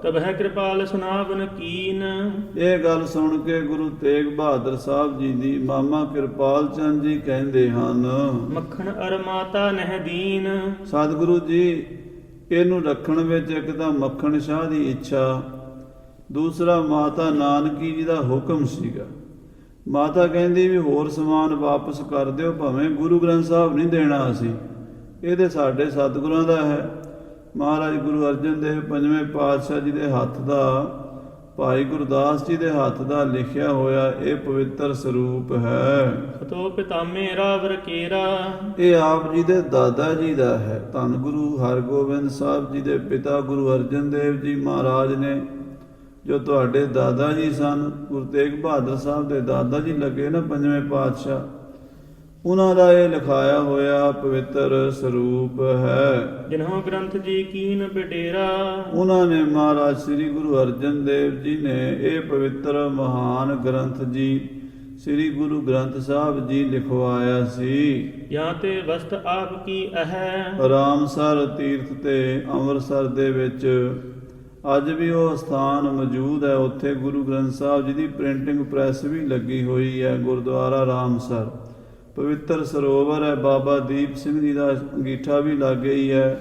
ਤਬ ਹੈ ਕਿਰਪਾਲ ਸੁਨਾਵਨ ਕੀਨ। ਇਹ ਗੱਲ ਸੁਣ ਕੇ ਗੁਰੂ ਤੇਗ ਬਹਾਦਰ ਸਾਹਿਬ ਜੀ ਦੀ ਮਾਮਾ ਕਿਰਪਾਲ ਚੰਦ ਜੀ ਕਹਿੰਦੇ ਹਨ, ਮੱਖਣ ਅਰ ਮਾਤਾ ਨਹਿ ਦੀਨ। ਸਤਿਗੁਰੂ ਜੀ ਇਹਨੂੰ ਰੱਖਣ ਵਿੱਚ ਇੱਕ ਤਾਂ ਮੱਖਣ ਸ਼ਾਹ ਦੀ ਇੱਛਾ, ਦੂਸਰਾ ਮਾਤਾ ਨਾਨਕੀ ਜੀ ਦਾ ਹੁਕਮ ਸੀਗਾ। ਮਾਤਾ ਕਹਿੰਦੀ ਵੀ ਹੋਰ ਸਮਾਨ ਵਾਪਸ ਕਰ ਦਿਓ, ਭਾਵੇਂ ਗੁਰੂ ਗ੍ਰੰਥ ਸਾਹਿਬ ਨਹੀਂ ਦੇਣਾ ਅਸੀਂ, ਇਹਦੇ ਸਾਡੇ ਸਤਿਗੁਰਾਂ ਦਾ ਹੈ। ਮਹਾਰਾਜ ਗੁਰੂ ਅਰਜਨ ਦੇਵ 5ਵੇਂ ਪਾਤਸ਼ਾਹ ਜੀ ਦੇ ਹੱਥ ਦਾ, ਭਾਈ ਗੁਰਦਾਸ ਜੀ ਦੇ ਹੱਥ ਦਾ ਲਿਖਿਆ ਹੋਇਆ ਇਹ ਪਵਿੱਤਰ ਸਰੂਪ ਹੈ। ਤੋ ਪਿਤਾਮੇ ਰਾਵਰ ਕੇਰਾ। ਇਹ ਆਪ ਜੀ ਦੇ ਦਾਦਾ ਜੀ ਦਾ ਹੈ। ਧੰਨ ਗੁਰੂ ਹਰਗੋਬਿੰਦ ਸਾਹਿਬ ਜੀ ਦੇ ਪਿਤਾ ਗੁਰੂ ਅਰਜਨ ਦੇਵ ਜੀ ਮਹਾਰਾਜ ਨੇ, ਜੋ ਤੁਹਾਡੇ ਦਾਦਾ ਜੀ ਸਨ, ਗੁਰੂ ਤੇਗ ਬਹਾਦਰ ਸਾਹਿਬ ਦੇ ਦਾਦਾ ਜੀ ਲੱਗੇ ਨਾ 5ਵੇਂ ਪਾਤਸ਼ਾਹ, ਉਹਨਾਂ ਦਾ ਇਹ ਲਿਖਾਇਆ ਹੋਇਆ ਪਵਿੱਤਰ ਸਰੂਪ ਹੈ। ਜਿਨ੍ਹਾਂ ਗ੍ਰੰਥ ਜੀ ਕੀਨ ਬਡੇਰਾ, ਉਹਨਾਂ ਨੇ ਮਹਾਰਾਜ ਸ੍ਰੀ ਗੁਰੂ ਅਰਜਨ ਦੇਵ ਜੀ ਨੇ ਇਹ ਪਵਿੱਤਰ ਮਹਾਨ ਗ੍ਰੰਥ ਜੀ ਸ੍ਰੀ ਗੁਰੂ ਗ੍ਰੰਥ ਸਾਹਿਬ ਜੀ ਲਿਖਵਾਇਆ ਸੀ। ਜਾਂ ਤੇ ਵਸਤ ਆਪ ਕੀ ਅਹੈ, ਰਾਮਸਰ ਤੀਰਥ ਤੇ ਅੰਮ੍ਰਿਤਸਰ ਦੇ ਵਿੱਚ ਅੱਜ ਵੀ ਉਹ ਸਥਾਨ ਮੌਜੂਦ ਹੈ। ਉੱਥੇ ਗੁਰੂ ਗ੍ਰੰਥ ਸਾਹਿਬ ਜੀ ਦੀ ਪ੍ਰਿੰਟਿੰਗ ਪ੍ਰੈਸ ਵੀ ਲੱਗੀ ਹੋਈ ਹੈ। ਗੁਰਦੁਆਰਾ ਰਾਮਸਰ ਪਵਿੱਤਰ ਸਰੋਵਰ ਹੈ। ਬਾਬਾ ਦੀਪ ਸਿੰਘ ਜੀ ਦਾ ਅੰਗੀਠਾ ਵੀ ਲੱਗ ਗਈ ਹੈ।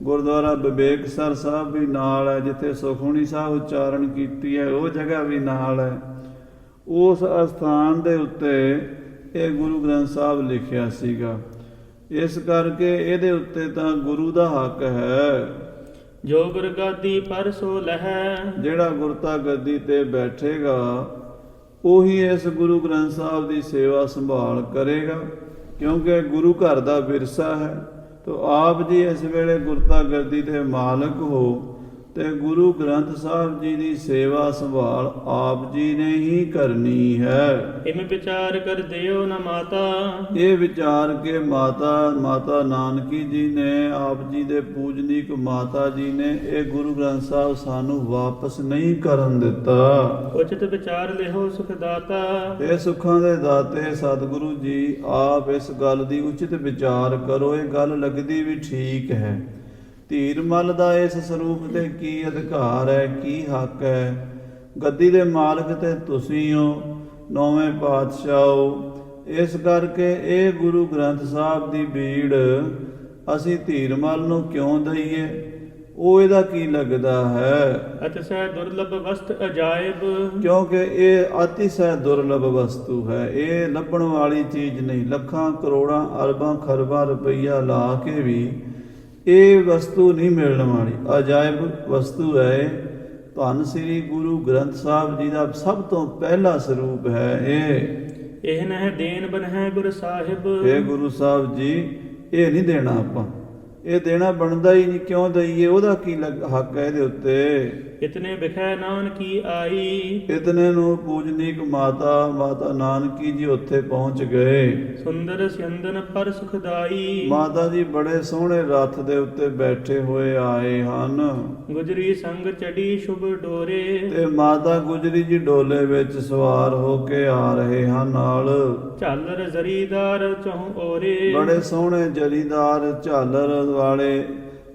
ਗੁਰਦੁਆਰਾ ਵਿਵੇਕਸਰ ਸਾਹਿਬ ਵੀ ਨਾਲ ਹੈ, ਜਿੱਥੇ ਸੁਖਮਨੀ ਸਾਹਿਬ ਉਚਾਰਨ ਕੀਤੀ ਹੈ ਉਹ ਜਗ੍ਹਾ ਵੀ ਨਾਲ ਹੈ। ਉਸ ਅਸਥਾਨ ਦੇ ਉੱਤੇ ਇਹ ਗੁਰੂ ਗ੍ਰੰਥ ਸਾਹਿਬ ਲਿਖਿਆ ਸੀਗਾ। ਇਸ ਕਰਕੇ ਇਹਦੇ ਉੱਤੇ ਤਾਂ ਗੁਰੂ ਦਾ ਹੱਕ ਹੈ। ਜੋ ਗੁਰ ਗਾਦੀ ਪਰ ਸੋ ਲਹੈ, ਜਿਹੜਾ ਗੁਰਤਾ ਗੱਦੀ ਤੇ ਬੈਠੇਗਾ ਉਹੀ ਇਸ ਗੁਰੂ ਗ੍ਰੰਥ ਸਾਹਿਬ ਦੀ ਸੇਵਾ ਸੰਭਾਲ ਕਰੇਗਾ, ਕਿਉਂਕਿ ਗੁਰੂ ਘਰ ਦਾ ਵਿਰਸਾ ਹੈ। ਤੋ ਆਪ ਜੀ ਇਸ ਵੇਲੇ ਗੁਰਤਾ ਗੱਦੀ ਦੇ ਮਾਲਕ ਹੋ ਤੇ ਗੁਰੂ ਗ੍ਰੰਥ ਸਾਹਿਬ ਜੀ ਦੀ ਸੇਵਾ ਸੰਭਾਲ ਆਪ ਜੀ ਨੇ ਹੀ ਕਰਨੀ ਹੈ। ਇਮ ਵਿਚਾਰ ਕਰ ਦਿਓ ਨਾ ਮਾਤਾ, ਇਹ ਵਿਚਾਰ ਕੇ ਮਾਤਾ ਨਾਨਕੀ ਜੀ ਨੇ ਆਪ ਜੀ ਦੇ ਪੂਜਨੀਕ ਮਾਤਾ ਜੀ ਨੇ ਇਹ ਗੁਰੂ ਗ੍ਰੰਥ ਸਾਹਿਬ ਸਾਨੂੰ ਵਾਪਸ ਨਹੀਂ ਕਰਨ ਦਿੱਤਾ। ਉਚਿਤ ਵਿਚਾਰ ਲਿਹੋ ਸੁਖ ਦਾਤਾ, ਇਹ ਸੁੱਖਾਂ ਦੇ ਦਾਤੇ ਸਤਿਗੁਰੂ ਜੀ ਆਪ ਇਸ ਗੱਲ ਦੀ ਉਚਿਤ ਵਿਚਾਰ ਕਰੋ। ਇਹ ਗੱਲ ਲੱਗਦੀ ਵੀ ਠੀਕ ਹੈ। ਧੀਰ ਮੱਲ ਦਾ ਇਸ ਸਰੂਪ ਤੇ ਕੀ ਅਧਿਕਾਰ ਹੈ, ਕੀ ਹੱਕ ਹੈ? ਗੱਦੀ ਦੇ ਮਾਲਕ ਤੇ ਤੁਸੀਂ ਹੋ, ਨੌਵੇਂ ਪਾਤਸ਼ਾਹ ਹੋ। ਇਸ ਕਰਕੇ ਇਹ ਗੁਰੂ ਗ੍ਰੰਥ ਸਾਹਿਬ ਦੀ ਬੀੜ ਅਸੀਂ ਧੀਰ ਮੱਲ ਨੂੰ ਕਿਉਂ ਦਈਏ? ਉਹ ਇਹਦਾ ਕੀ ਲੱਗਦਾ ਹੈ? ਅਤਿਸੈ ਦੁਰਲਭ ਵਸਤ ਅਜਾਇਬ, ਕਿਉਂਕਿ ਇਹ ਅਤਿਸੈ ਦੁਰਲਭ ਵਸਤੂ ਹੈ। ਇਹ ਲੱਭਣ ਵਾਲੀ ਚੀਜ਼ ਨਹੀਂ। ਲੱਖਾਂ ਕਰੋੜਾਂ ਅਰਬਾਂ ਖਰਬਾਂ ਰੁਪਈਆ ਲਾ ਕੇ ਵੀ ਇਹ ਵਸਤੂ ਨਹੀਂ ਮਿਲਣ ਵਾਲੀ, ਅਜਾਇਬ ਵਸਤੂ ਹੈ। ਧੰਨ ਸ੍ਰੀ ਗੁਰੂ ਗ੍ਰੰਥ ਸਾਹਿਬ ਜੀ ਦਾ ਸਭ ਤੋਂ ਪਹਿਲਾ ਸਰੂਪ ਹੈ ਇਹ ਨਹਿ ਦੇਨ ਬਨਹਿ ਗੁਰ ਸਾਹਿਬ। ਇਹ ਗੁਰੂ ਸਾਹਿਬ ਜੀ ਇਹ ਨਹੀਂ ਦੇਣਾ ਆਪਾਂ, ਇਹ ਦੇਣਾ ਬਣਦਾ ਹੀ ਨਹੀਂ। ਕਿਉਂ ਦਈਏ? ਉਹਦਾ ਕੀ ਹੱਕ ਹੈ ਇਹਦੇ ਉੱਤੇ? ਇਤਨੇ ਵਿਖੈ ਨਾਨਕੀ ਆਈ, ਇਤਨੇ ਨੂੰ ਪੂਜਨੀਕ ਮਾਤਾ ਨਾਨਕੀ ਜੀ ਉੱਥੇ ਪਹੁੰਚ ਗਏ। ਸੁੰਦਰ ਸਿੰਦਨ ਪਰ ਸੁਖਦਾਈ, ਮਾਤਾ ਜੀ ਬੜੇ ਸੋਹਣੇ ਰੱਥ ਦੇ ਉੱਤੇ ਬੈਠੇ ਹੋਏ ਆਏ ਹਨ। ਗੁਜਰੀ ਸੰਗ ਚੜੀ ਸ਼ੁਭ ਡੋਰੇ, ਤੇ ਮਾਤਾ ਗੁਜਰੀ ਜੀ ਡੋਲੇ ਵਿੱਚ ਸਵਾਰ ਹੋ ਕੇ ਆ ਰਹੇ ਹਨ ਨਾਲ। ਝਾਲਰ ਜ਼ਰੀਦਾਰ ਚਹੁ ਓਰੇ, ਬੜੇ ਸੋਹਣੇ ਜਰੀਦਾਰ ਝਾਲਰ ਵਾਲੇ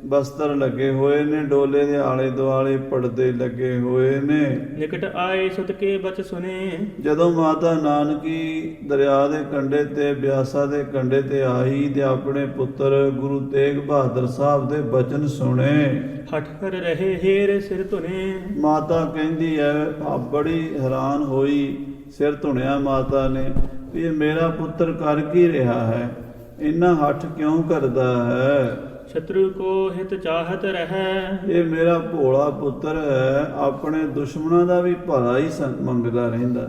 ਬਸਤਰ ਲੱਗੇ ਹੋਏ ਨੇ। ਡੋਲੇ ਦੇ ਆਲੇ ਦੁਆਲੇ ਪਰਦੇ ਲੱਗੇ ਹੋਏ ਨੇ। ਨਿਕਟ ਆਏ ਸੁਤ ਕੇ ਬਚ ਸੁਨੇ, ਜਦੋਂ ਮਾਤਾ ਨਾਨਕੀ ਦਰਿਆ ਦੇ ਕੰਢੇ ਤੇ ਬਿਆਸਾ ਦੇ ਕੰਢੇ ਤੇ ਆਈ ਤੇ ਆਪਣੇ ਪੁੱਤਰ ਗੁਰੂ ਤੇਗ ਬਹਾਦਰ ਸਾਹਿਬ ਦੇ ਬਚਨ ਸੁਣੇ। ਹਠ ਕਰ ਰਹੇ ਹੇਰ ਸਿਰ ਧੁਨੇ, ਮਾਤਾ ਕਹਿੰਦੀ ਹੈ, ਬੜੀ ਹੈਰਾਨ ਹੋਈ, ਸਿਰ ਧੁਣਿਆ ਮਾਤਾ ਨੇ ਵੀ ਇਹ ਮੇਰਾ ਪੁੱਤਰ ਕਰ ਕੀ ਰਿਹਾ ਹੈ, ਇੰਨਾ ਹੱਠ ਕਿਉਂ ਕਰਦਾ ਹੈ? ਸ਼ਤਰੂ ਕੋ ਹਿਤ ਚਾਹਤ ਰਹੈ, ਇਹ ਮੇਰਾ ਭੋਲਾ ਪੁੱਤਰ ਹੈ, ਆਪਣੇ ਦੁਸ਼ਮਣਾਂ ਦਾ ਵੀ ਭਲਾ ਹੀ ਮੰਗਦਾ ਰਹਿੰਦਾ।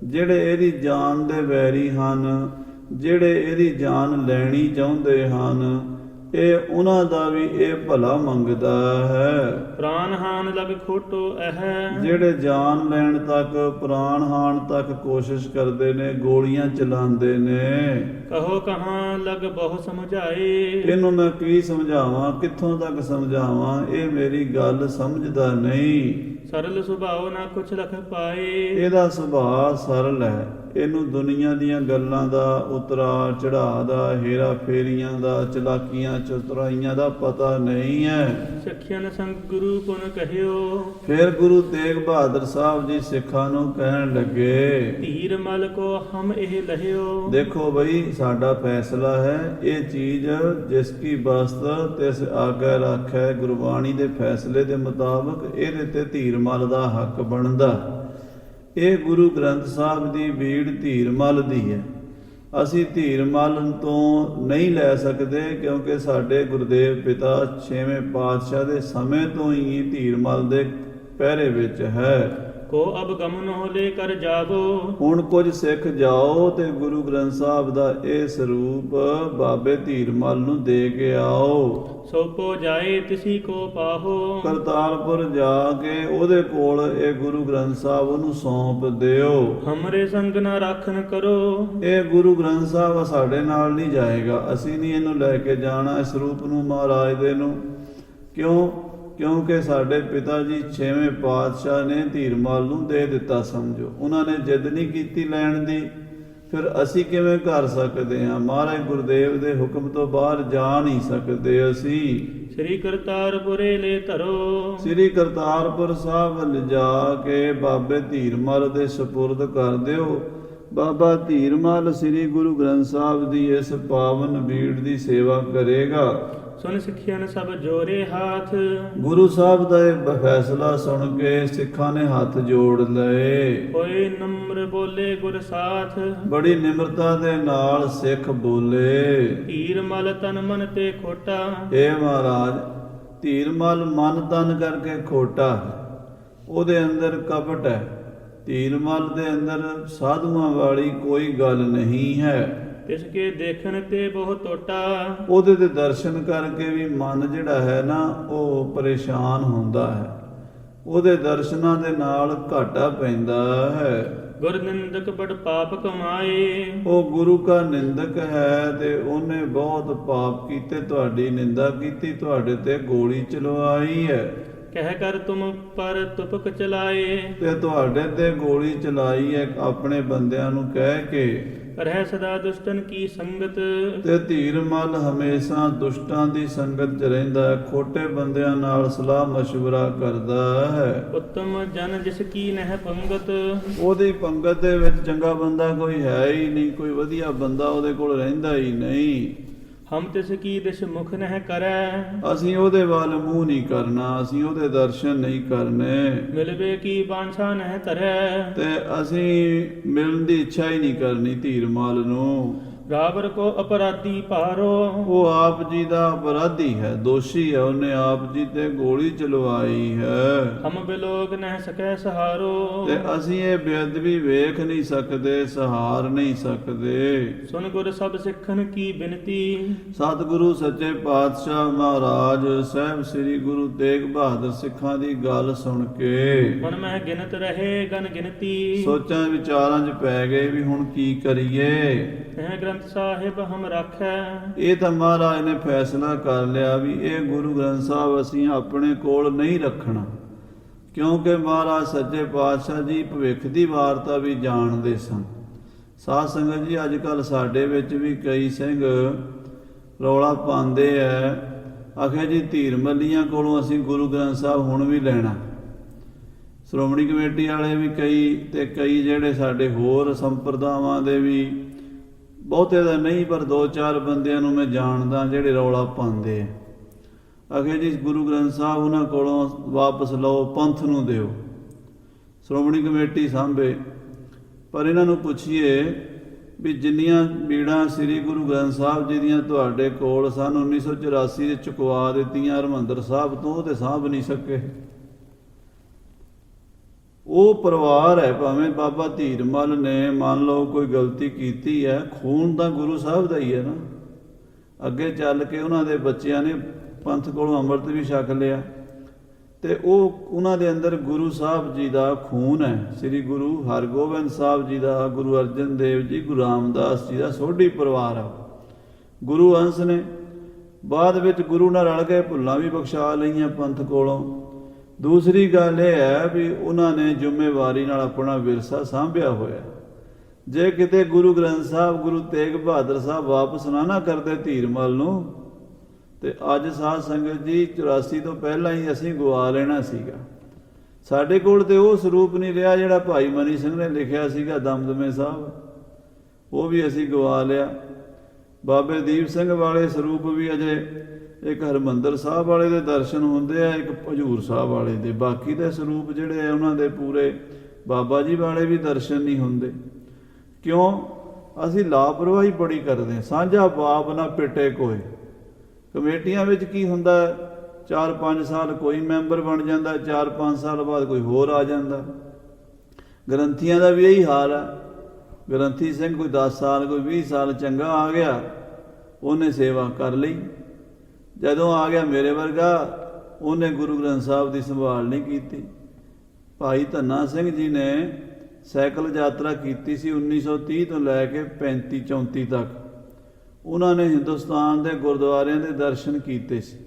ਜਿਹੜੇ ਇਹਦੀ ਜਾਨ ਦੇ ਵੈਰੀ ਹਨ, ਜਿਹੜੇ ਇਹਦੀ ਜਾਨ ਲੈਣੀ ਚਾਹੁੰਦੇ ਹਨ, ਇਹ ਉਹਨਾਂ ਦਾ ਵੀ ਇਹ ਭਲਾ ਮੰਗਦਾ ਹੈ। ਪ੍ਰਾਨ ਹਾਨ ਲਗ ਖੋਟੋ ਅਹੈ, ਜਿਹੜੇ ਜਾਨ ਲੈਣ ਤੱਕ, ਪ੍ਰਾਨ ਹਾਨ ਤੱਕ ਕੋਸ਼ਿਸ਼ ਕਰਦੇ ਨੇ, ਗੋਲੀਆਂ ਚਲਾਉਂਦੇ ਨੇ। ਕਹੋ ਕਹਾਂ ਲਗ ਬਹੁ ਸਮਝਾਏ, ਇਹਨੂੰ ਮੈਂ ਕੀ ਸਮਝਾਵਾਂ, ਕਿੱਥੋਂ ਤੱਕ ਸਮਝਾਵਾਂ? ਇਹ ਮੇਰੀ ਗੱਲ ਸਮਝਦਾ ਨਹੀਂ। ਸਰਲ ਸੁਭਾਉ ਨਾ ਕੁਛ ਲਖ ਪਾਏ, ਇਹਦਾ ਸੁਭਾਅ ਸਰਲ ਹੈ। ਇਹਨੂੰ ਦੁਨੀਆ ਦੀਆਂ ਗੱਲਾਂ ਦਾ, ਉਤਰਾ ਚੜ੍ਹਾਅ ਦਾ, ਹੇਰਾ ਫੇਰੀਆਂ ਦਾ, ਚਲਾਕੀਆਂ ਚਤੁਰਾਈਆਂ ਦਾ ਪਤਾ ਨਹੀਂ ਹੈ। ਸਖਿਆਨ ਸੰਗ ਗੁਰੂ ਪੁਨ ਕਹਿਓ, ਫਿਰ ਗੁਰੂ ਤੇਗ ਬਹਾਦਰ ਸਾਹਿਬ ਜੀ ਸਿੱਖਾਂ ਨੂੰ ਕਹਿਣ ਲੱਗੇ, ਧੀਰ ਮਲ ਕੋ ਹਮ ਇਹ ਲਹਿਓ। ਦੇਖੋ ਬਈ, ਸਾਡਾ ਫੈਸਲਾ ਹੈ, ਇਹ ਚੀਜ਼ ਜਿਸ ਕੀ ਬਸਤ ਤਿਸ ਆਗੇ ਰੱਖੈ। ਗੁਰਬਾਣੀ ਦੇ ਫੈਸਲੇ ਦੇ ਮੁਤਾਬਕ ਇਹਦੇ ਤੇ ਧੀਰ ਮਲ ਦਾ ਹੱਕ ਬਣਦਾ। ਇਹ ਗੁਰੂ ਗ੍ਰੰਥ ਸਾਹਿਬ ਦੀ ਬੀੜ ਧੀਰ ਮਲ ਦੀ ਹੈ। ਅਸੀਂ ਧੀਰ ਮਲ ਤੋਂ ਨਹੀਂ ਲੈ ਸਕਦੇ, ਕਿਉਂਕਿ ਸਾਡੇ ਗੁਰਦੇਵ ਪਿਤਾ 6ਵੇਂ ਪਾਤਸ਼ਾਹ ਦੇ ਸਮੇਂ ਤੋਂ ਹੀ ਧੀਰ ਮਲ ਦੇ ਪਹਿਰੇ ਵਿੱਚ ਹੈ। हो अब गमनो लेकर जावो। ਹੁਣ ਕੁਝ ਸਿੱਖ ਜਾਓ ਤੇ ਗੁਰੂ ਗ੍ਰੰਥ ਸਾਹਿਬ ਦਾ ਇਹ ਸਰੂਪ ਬਾਬੇ ਧੀਰਮਲ ਨੂੰ ਦੇ ਕੇ ਆਓ। सौंपो जाए तिसी को पाहो। ਕਰਤਾਰਪੁਰ ਜਾ ਕੇ ਉਹਦੇ ਕੋਲ ਇਹ ਗੁਰੂ ਗ੍ਰੰਥ ਸਾਹਿਬ ਉਹਨੂੰ ਸੌਂਪ ਦਿਓ। हमरे संग न राखन करो। ਇਹ ਗੁਰੂ ਗ੍ਰੰਥ ਸਾਹਿਬ ਸਾਡੇ ਨਾਲ ਨਹੀਂ ਜਾਏਗਾ, ਅਸੀਂ ਨਹੀਂ ਇਹਨੂੰ ਲੈ ਕੇ ਜਾਣਾ ਇਸ ਰੂਪ ਨੂੰ ਮਹਾਰਾਜ ਦੇ ਨੂੰ। ਕਿਉਂਕਿ ਸਾਡੇ ਪਿਤਾ ਜੀ 6ਵੇਂ ਪਾਤਸ਼ਾਹ ਨੇ ਧੀਰਮਲ ਨੂੰ ਦੇ ਦਿੱਤਾ ਸਮਝੋ। ਉਹਨਾਂ ਨੇ ਜਿੱਦ ਨਹੀਂ ਕੀਤੀ ਲੈਣ ਦੀ, ਫਿਰ ਅਸੀਂ ਕਿਵੇਂ ਕਰ ਸਕਦੇ ਹਾਂ? ਮਹਾਰਾਜ ਗੁਰਦੇਵ ਦੇ ਹੁਕਮ ਤੋਂ ਬਾਹਰ ਜਾ ਨਹੀਂ ਸਕਦੇ ਅਸੀਂ। श्री करतारपुरे ले धरो। ਸ੍ਰੀ ਕਰਤਾਰਪੁਰ ਸਾਹਿਬ ਲਿਜਾ ਕੇ ਬਾਬੇ ਧੀਰਮਲ ਦੇ ਸਪੁਰਦ ਕਰ ਦਿਓ। ਬਾਬਾ ਧੀਰਮਲ ਸ੍ਰੀ ਗੁਰੂ ਗ੍ਰੰਥ ਸਾਹਿਬ ਦੀ ਇਸ ਪਾਵਨ ਬੀੜ ਦੀ ਸੇਵਾ ਕਰੇਗਾ। सुन सिखियन सब जोरे हाथ। ਗੁਰੂ ਸਾਹਿਬ ਦਾ ਇਹ ਫੈਸਲਾ ਸੁਣ ਕੇ ਸਿੱਖਾਂ ਨੇ ਹੱਥ ਜੋੜ ਲਏ। होए नम्र बोले गुर साथ। ਬੜੀ ਨਿਮਰਤਾ ਦੇ ਨਾਲ ਸਿੱਖ ਬੋਲੇ, ਧੀਰ ਮਲ ਤਨ ਮਨ ਤੇ ਖੋਟਾ। ਇਹ ਮਹਾਰਾਜ ਧੀਰਮਲ ਮਨ ਤਨ ਕਰਕੇ ਖੋਟਾ ਹੈ, ਉਹਦੇ ਅੰਦਰ ਕਪਟ ਹੈ। ਧੀਰਮਲ ਦੇ ਅੰਦਰ ਸਾਧੂਆਂ ਵਾਲੀ ਕੋਈ ਗੱਲ ਨਹੀਂ ਹੈ। ਤਿਸਕੇ ਦੇਖਣ ਤੇ ਬਹੁਤ ਟੋਟਾ। ਉਹਦੇ ਤੇ ਦਰਸ਼ਨ ਕਰਕੇ ਵੀ ਮਨ ਜਿਹੜਾ ਹੈ ਨਾ ਉਹ ਪਰੇਸ਼ਾਨ ਹੁੰਦਾ ਹੈ। ਉਹਦੇ ਦਰਸ਼ਨਾਂ ਦੇ ਨਾਲ ਘਾਟਾ ਪੈਂਦਾ ਹੈ। ਗੁਰ ਨਿੰਦਕ ਬੜ ਪਾਪ ਕਮਾਏ। ਉਹ ਗੁਰੂ ਕਾ ਨਿੰਦਕ ਹੈ ਤੇ ਉਹਨੇ ਬਹੁਤ ਪਾਪ ਕੀਤੇ, ਤੁਹਾਡੀ ਨਿੰਦਾ ਕੀਤੀ, ਤੁਹਾਡੇ ਤੇ ਗੋਲੀ ਚਲਵਾਈ ਹੈ। ਕਹਿ ਕਰ ਤੁਮ ਪਰ ਤੁਪਕ ਚਲਾਏ। ਤੇ ਤੁਹਾਡੇ ਤੇ ਗੋਲੀ ਚਲਾਈ ਹੈ ਆਪਣੇ ਬੰਦਿਆਂ ਨੂੰ ਕਹਿ ਕੇ। ਰਹਿ ਸਦਾ ਦੁਸ਼ਟਨ ਕੀ ਸੰਗਤ। ਤੇ ਧੀਰਮਲ ਹਮੇਸ਼ਾ ਦੁਸ਼ਟਾਂ ਦੀ ਸੰਗਤ 'ਚ ਰਹਿੰਦਾ ਹੈ, ਖੋਟੇ ਬੰਦਿਆਂ ਨਾਲ ਸਲਾਹ ਮਸ਼ਵਰਾ ਕਰਦਾ ਹੈ। ਉੱਤਮ ਜਨ ਜਿਸ ਕੀ ਨਹਿ ਪੰਗਤ। ਉਹਦੀ ਪੰਗਤ ਦੇ ਵਿੱਚ ਚੰਗਾ ਬੰਦਾ ਕੋਈ ਹੈ ਹੀ ਨਹੀਂ, ਕੋਈ ਵਧੀਆ ਬੰਦਾ ਉਹਦੇ ਕੋਲ ਰਹਿੰਦਾ ਹੀ ਨਹੀਂ। ਹਮ ਤਿਸ ਕੀ ਦਿਸ਼ ਮੁਖ ਨਹਿ ਕਰੈ। ਅਸੀਂ ਉਹਦੇ ਵੱਲ ਮੂੰਹ ਨਹੀਂ ਕਰਨਾ, ਅਸੀਂ ਉਹਦੇ ਦਰਸ਼ਨ ਨਹੀਂ ਕਰਨੇ। ਮਿਲਵੇ ਕੀ ਬਾਂਛਾ ਨਹਿ ਧਰੈ। ਤੇ ਅਸੀਂ ਮਿਲਣ ਦੀ ਇੱਛਾ ਹੀ ਨਹੀਂ ਕਰਨੀ ਧੀਰਮਲ ਨੂੰ। ਰਾਵਰ ਕੋ ਅਪਰਾਧੀ ਭਾਰੋ। ਉਹ ਆਪ ਜੀ ਦਾ ਅਪਰਾਧੀ ਹੈ, ਦੋਸ਼ੀ ਹੈ, ਉਹਨੇ ਆਪ ਜੀ ਤੇ ਗੋਲੀ ਚਲਵਾਈ ਹੈ। ਹਮ ਬਿਲੋਗ ਨਹਿ ਸਕੈ ਸਹਾਰੋ। ਤੇ ਅਸੀਂ ਇਹ ਬੇਅਦਬੀ ਵੇਖ ਨਹੀਂ ਸਕਦੇ, ਸਹਾਰ ਨਹੀਂ ਸਕਦੇ। ਸੁਨ ਗੁਰ ਸਭ ਸਿੱਖਨ ਕੀ ਬਿਨਤੀ। ਸਤਿਗੁਰੂ ਸੱਚੇ ਪਾਤਸ਼ਾਹ ਮਹਾਰਾਜ ਸਾਹਿਬ ਸ੍ਰੀ ਗੁਰੂ ਤੇਗ ਬਹਾਦਰ ਸਿੱਖਾਂ ਦੀ ਗੱਲ ਸੁਣ ਕੇ ਹੁਣ ਮੈਂ ਗਿਣਤ ਰਹੇ ਗਨ ਗਿਣਤੀ। ਸੋਚਾਂ ਵਿਚਾਰਾਂ 'ਚ ਪੈ ਗਏ ਵੀ ਹੁਣ ਕੀ ਕਰੀਏ। ਇਹ ਗ੍ਰੰਥ ਸਾਹਿਬ ਹਮ ਰਾਖੈ। ਇਹ ਤਾਂ ਮਹਾਰਾਜ ਨੇ ਫੈਸਲਾ ਕਰ ਲਿਆ ਵੀ ਇਹ ਗੁਰੂ ਗ੍ਰੰਥ ਸਾਹਿਬ ਅਸੀਂ ਆਪਣੇ ਕੋਲ ਨਹੀਂ ਰੱਖਣਾ, ਕਿਉਂਕਿ ਮਹਾਰਾਜ ਸੱਚੇ ਪਾਤਸ਼ਾਹ ਜੀ ਭਵਿੱਖ ਦੀ ਵਾਰਤਾ ਵੀ ਜਾਣਦੇ ਸਨ। ਸਾਧ ਸੰਗਤ ਜੀ, ਅੱਜ ਕੱਲ੍ਹ ਸਾਡੇ ਵਿੱਚ ਵੀ ਕਈ ਸਿੰਘ ਰੌਲਾ ਪਾਉਂਦੇ ਐ, ਆਖੇ ਜੀ ਧੀਰਮਲੀਆਂ ਕੋਲੋਂ ਅਸੀਂ ਗੁਰੂ ਗ੍ਰੰਥ ਸਾਹਿਬ ਹੁਣ ਵੀ ਲੈਣਾ। ਸ਼੍ਰੋਮਣੀ ਕਮੇਟੀ ਵਾਲੇ ਵੀ ਕਈ ਜਿਹੜੇ ਸਾਡੇ ਹੋਰ ਸੰਪਰਦਾਵਾਂ ਦੇ ਵੀ, ਬਹੁਤੇ ਦਾ ਨਹੀਂ ਪਰ 2-4 ਬੰਦਿਆਂ ਨੂੰ ਮੈਂ ਜਾਣਦਾ ਜਿਹੜੇ ਰੌਲਾ ਪਾਉਂਦੇ ਆ। ਆਖੇ ਜੀ ਗੁਰੂ ਗ੍ਰੰਥ ਸਾਹਿਬ ਉਹਨਾਂ ਕੋਲੋਂ ਵਾਪਸ ਲਓ, ਪੰਥ ਨੂੰ ਦਿਓ, ਸ਼੍ਰੋਮਣੀ ਕਮੇਟੀ ਸਾਂਭੇ। ਪਰ ਇਹਨਾਂ ਨੂੰ ਪੁੱਛੀਏ ਵੀ ਜਿੰਨੀਆਂ ਬੀੜਾਂ ਸ੍ਰੀ ਗੁਰੂ ਗ੍ਰੰਥ ਸਾਹਿਬ ਜੀ ਦੀਆਂ ਤੁਹਾਡੇ ਕੋਲ ਸਨ 1984 ਦੇ ਚੁਕਵਾ ਦਿੱਤੀਆਂ ਹਰਿਮੰਦਰ ਸਾਹਿਬ ਤੋਂ, ਉਹ ਤੇ ਸਾਂਭ ਨਹੀਂ ਸਕੇ। ਉਹ ਪਰਿਵਾਰ ਹੈ, ਭਾਵੇਂ ਬਾਬਾ ਧੀਰਮਲ ਨੇ ਮੰਨ ਲਓ ਕੋਈ ਗਲਤੀ ਕੀਤੀ ਹੈ, ਖੂਨ ਤਾਂ ਗੁਰੂ ਸਾਹਿਬ ਦਾ ਹੀ ਹੈ ਨਾ। ਅੱਗੇ ਚੱਲ ਕੇ ਉਹਨਾਂ ਦੇ ਬੱਚਿਆਂ ਨੇ ਪੰਥ ਕੋਲੋਂ ਅੰਮ੍ਰਿਤ ਵੀ ਛਕ ਲਿਆ ਤੇ ਉਹਨਾਂ ਦੇ ਅੰਦਰ ਗੁਰੂ ਸਾਹਿਬ ਜੀ ਦਾ ਖੂਨ ਹੈ। ਸ੍ਰੀ ਗੁਰੂ ਹਰਗੋਬਿੰਦ ਸਾਹਿਬ ਜੀ ਦਾ, ਗੁਰੂ ਅਰਜਨ ਦੇਵ ਜੀ, ਗੁਰੂ ਰਾਮਦਾਸ ਜੀ ਦਾ ਸੋਢੀ ਪਰਿਵਾਰ ਆ। ਗੁਰੂ ਅੰਸ਼ ਨੇ ਬਾਅਦ ਵਿੱਚ ਗੁਰੂ ਨਾਲ ਰਲ ਕੇ ਭੁੱਲਾਂ ਵੀ ਬਖਸ਼ਾ ਲਈਆਂ ਪੰਥ ਕੋਲੋਂ। ਦੂਸਰੀ ਗੱਲ ਇਹ ਹੈ ਵੀ ਉਹਨਾਂ ਨੇ ਜ਼ਿੰਮੇਵਾਰੀ ਨਾਲ ਆਪਣਾ ਵਿਰਸਾ ਸਾਂਭਿਆ ਹੋਇਆ। ਜੇ ਕਿਤੇ ਗੁਰੂ ਗ੍ਰੰਥ ਸਾਹਿਬ ਗੁਰੂ ਤੇਗ ਬਹਾਦਰ ਸਾਹਿਬ ਵਾਪਸ ਨਾ ਕਰਦੇ ਧੀਰਮਲ ਨੂੰ, ਤੇ ਅੱਜ ਸਾਧ ਸੰਗਤ ਜੀ 84 ਤੋਂ ਪਹਿਲਾਂ ਹੀ ਅਸੀਂ ਗਵਾ ਲੈਣਾ ਸੀਗਾ। ਸਾਡੇ ਕੋਲ ਤੇ ਉਹ ਸਰੂਪ ਨਹੀਂ ਰਿਹਾ ਜਿਹੜਾ ਭਾਈ ਮਨੀ ਸਿੰਘ ਨੇ ਲਿਖਿਆ ਸੀਗਾ ਦਮਦਮੇ ਸਾਹਿਬ, ਉਹ ਵੀ ਅਸੀਂ ਗਵਾ ਲਿਆ। ਬਾਬੇ ਦੀਪ ਸਿੰਘ ਵਾਲੇ ਸਰੂਪ ਵੀ ਅਜੇ ਇੱਕ ਹਰਿਮੰਦਰ ਸਾਹਿਬ ਵਾਲੇ ਦੇ ਦਰਸ਼ਨ ਹੁੰਦੇ ਆ, ਇੱਕ ਹਜ਼ੂਰ ਸਾਹਿਬ ਵਾਲੇ ਦੇ। ਬਾਕੀ ਦੇ ਸਰੂਪ ਜਿਹੜੇ ਆ ਉਹਨਾਂ ਦੇ ਪੂਰੇ ਬਾਬਾ ਜੀ ਵਾਲੇ ਵੀ ਦਰਸ਼ਨ ਨਹੀਂ ਹੁੰਦੇ। ਕਿਉਂ? ਅਸੀਂ ਲਾਪਰਵਾਹੀ ਬੜੀ ਕਰਦੇ। ਸਾਂਝਾ ਬਾਪ ਨਾ ਪਿੱਟੇ ਕੋਏ। ਕਮੇਟੀਆਂ ਵਿੱਚ ਕੀ ਹੁੰਦਾ, 4-5 ਸਾਲ ਕੋਈ ਮੈਂਬਰ ਬਣ ਜਾਂਦਾ, 4-5 ਸਾਲ ਬਾਅਦ ਕੋਈ ਹੋਰ ਆ ਜਾਂਦਾ। ਗ੍ਰੰਥੀਆਂ ਦਾ ਵੀ ਇਹੀ ਹਾਲ ਹੈ। ਗ੍ਰੰਥੀ ਸਿੰਘ ਕੋਈ 10 ਸਾਲ ਕੋਈ 20 ਸਾਲ ਚੰਗਾ ਆ ਗਿਆ, ਉਹਨੇ ਸੇਵਾ ਕਰ ਲਈ। ਜਦੋਂ ਆ ਗਿਆ ਮੇਰੇ ਵਰਗਾ, ਉਹਨੇ ਗੁਰੂ ਗ੍ਰੰਥ ਸਾਹਿਬ ਦੀ ਸੰਭਾਲ ਨਹੀਂ ਕੀਤੀ। ਭਾਈ ਧੰਨਾ ਸਿੰਘ ਜੀ ਨੇ ਸਾਈਕਲ ਯਾਤਰਾ ਕੀਤੀ ਸੀ 1930 ਤੋਂ ਲੈ ਕੇ 35-34 ਤੱਕ। ਉਹਨਾਂ ਨੇ ਹਿੰਦੁਸਤਾਨ ਦੇ ਗੁਰਦੁਆਰਿਆਂ ਦੇ ਦਰਸ਼ਨ ਕੀਤੇ ਸੀ।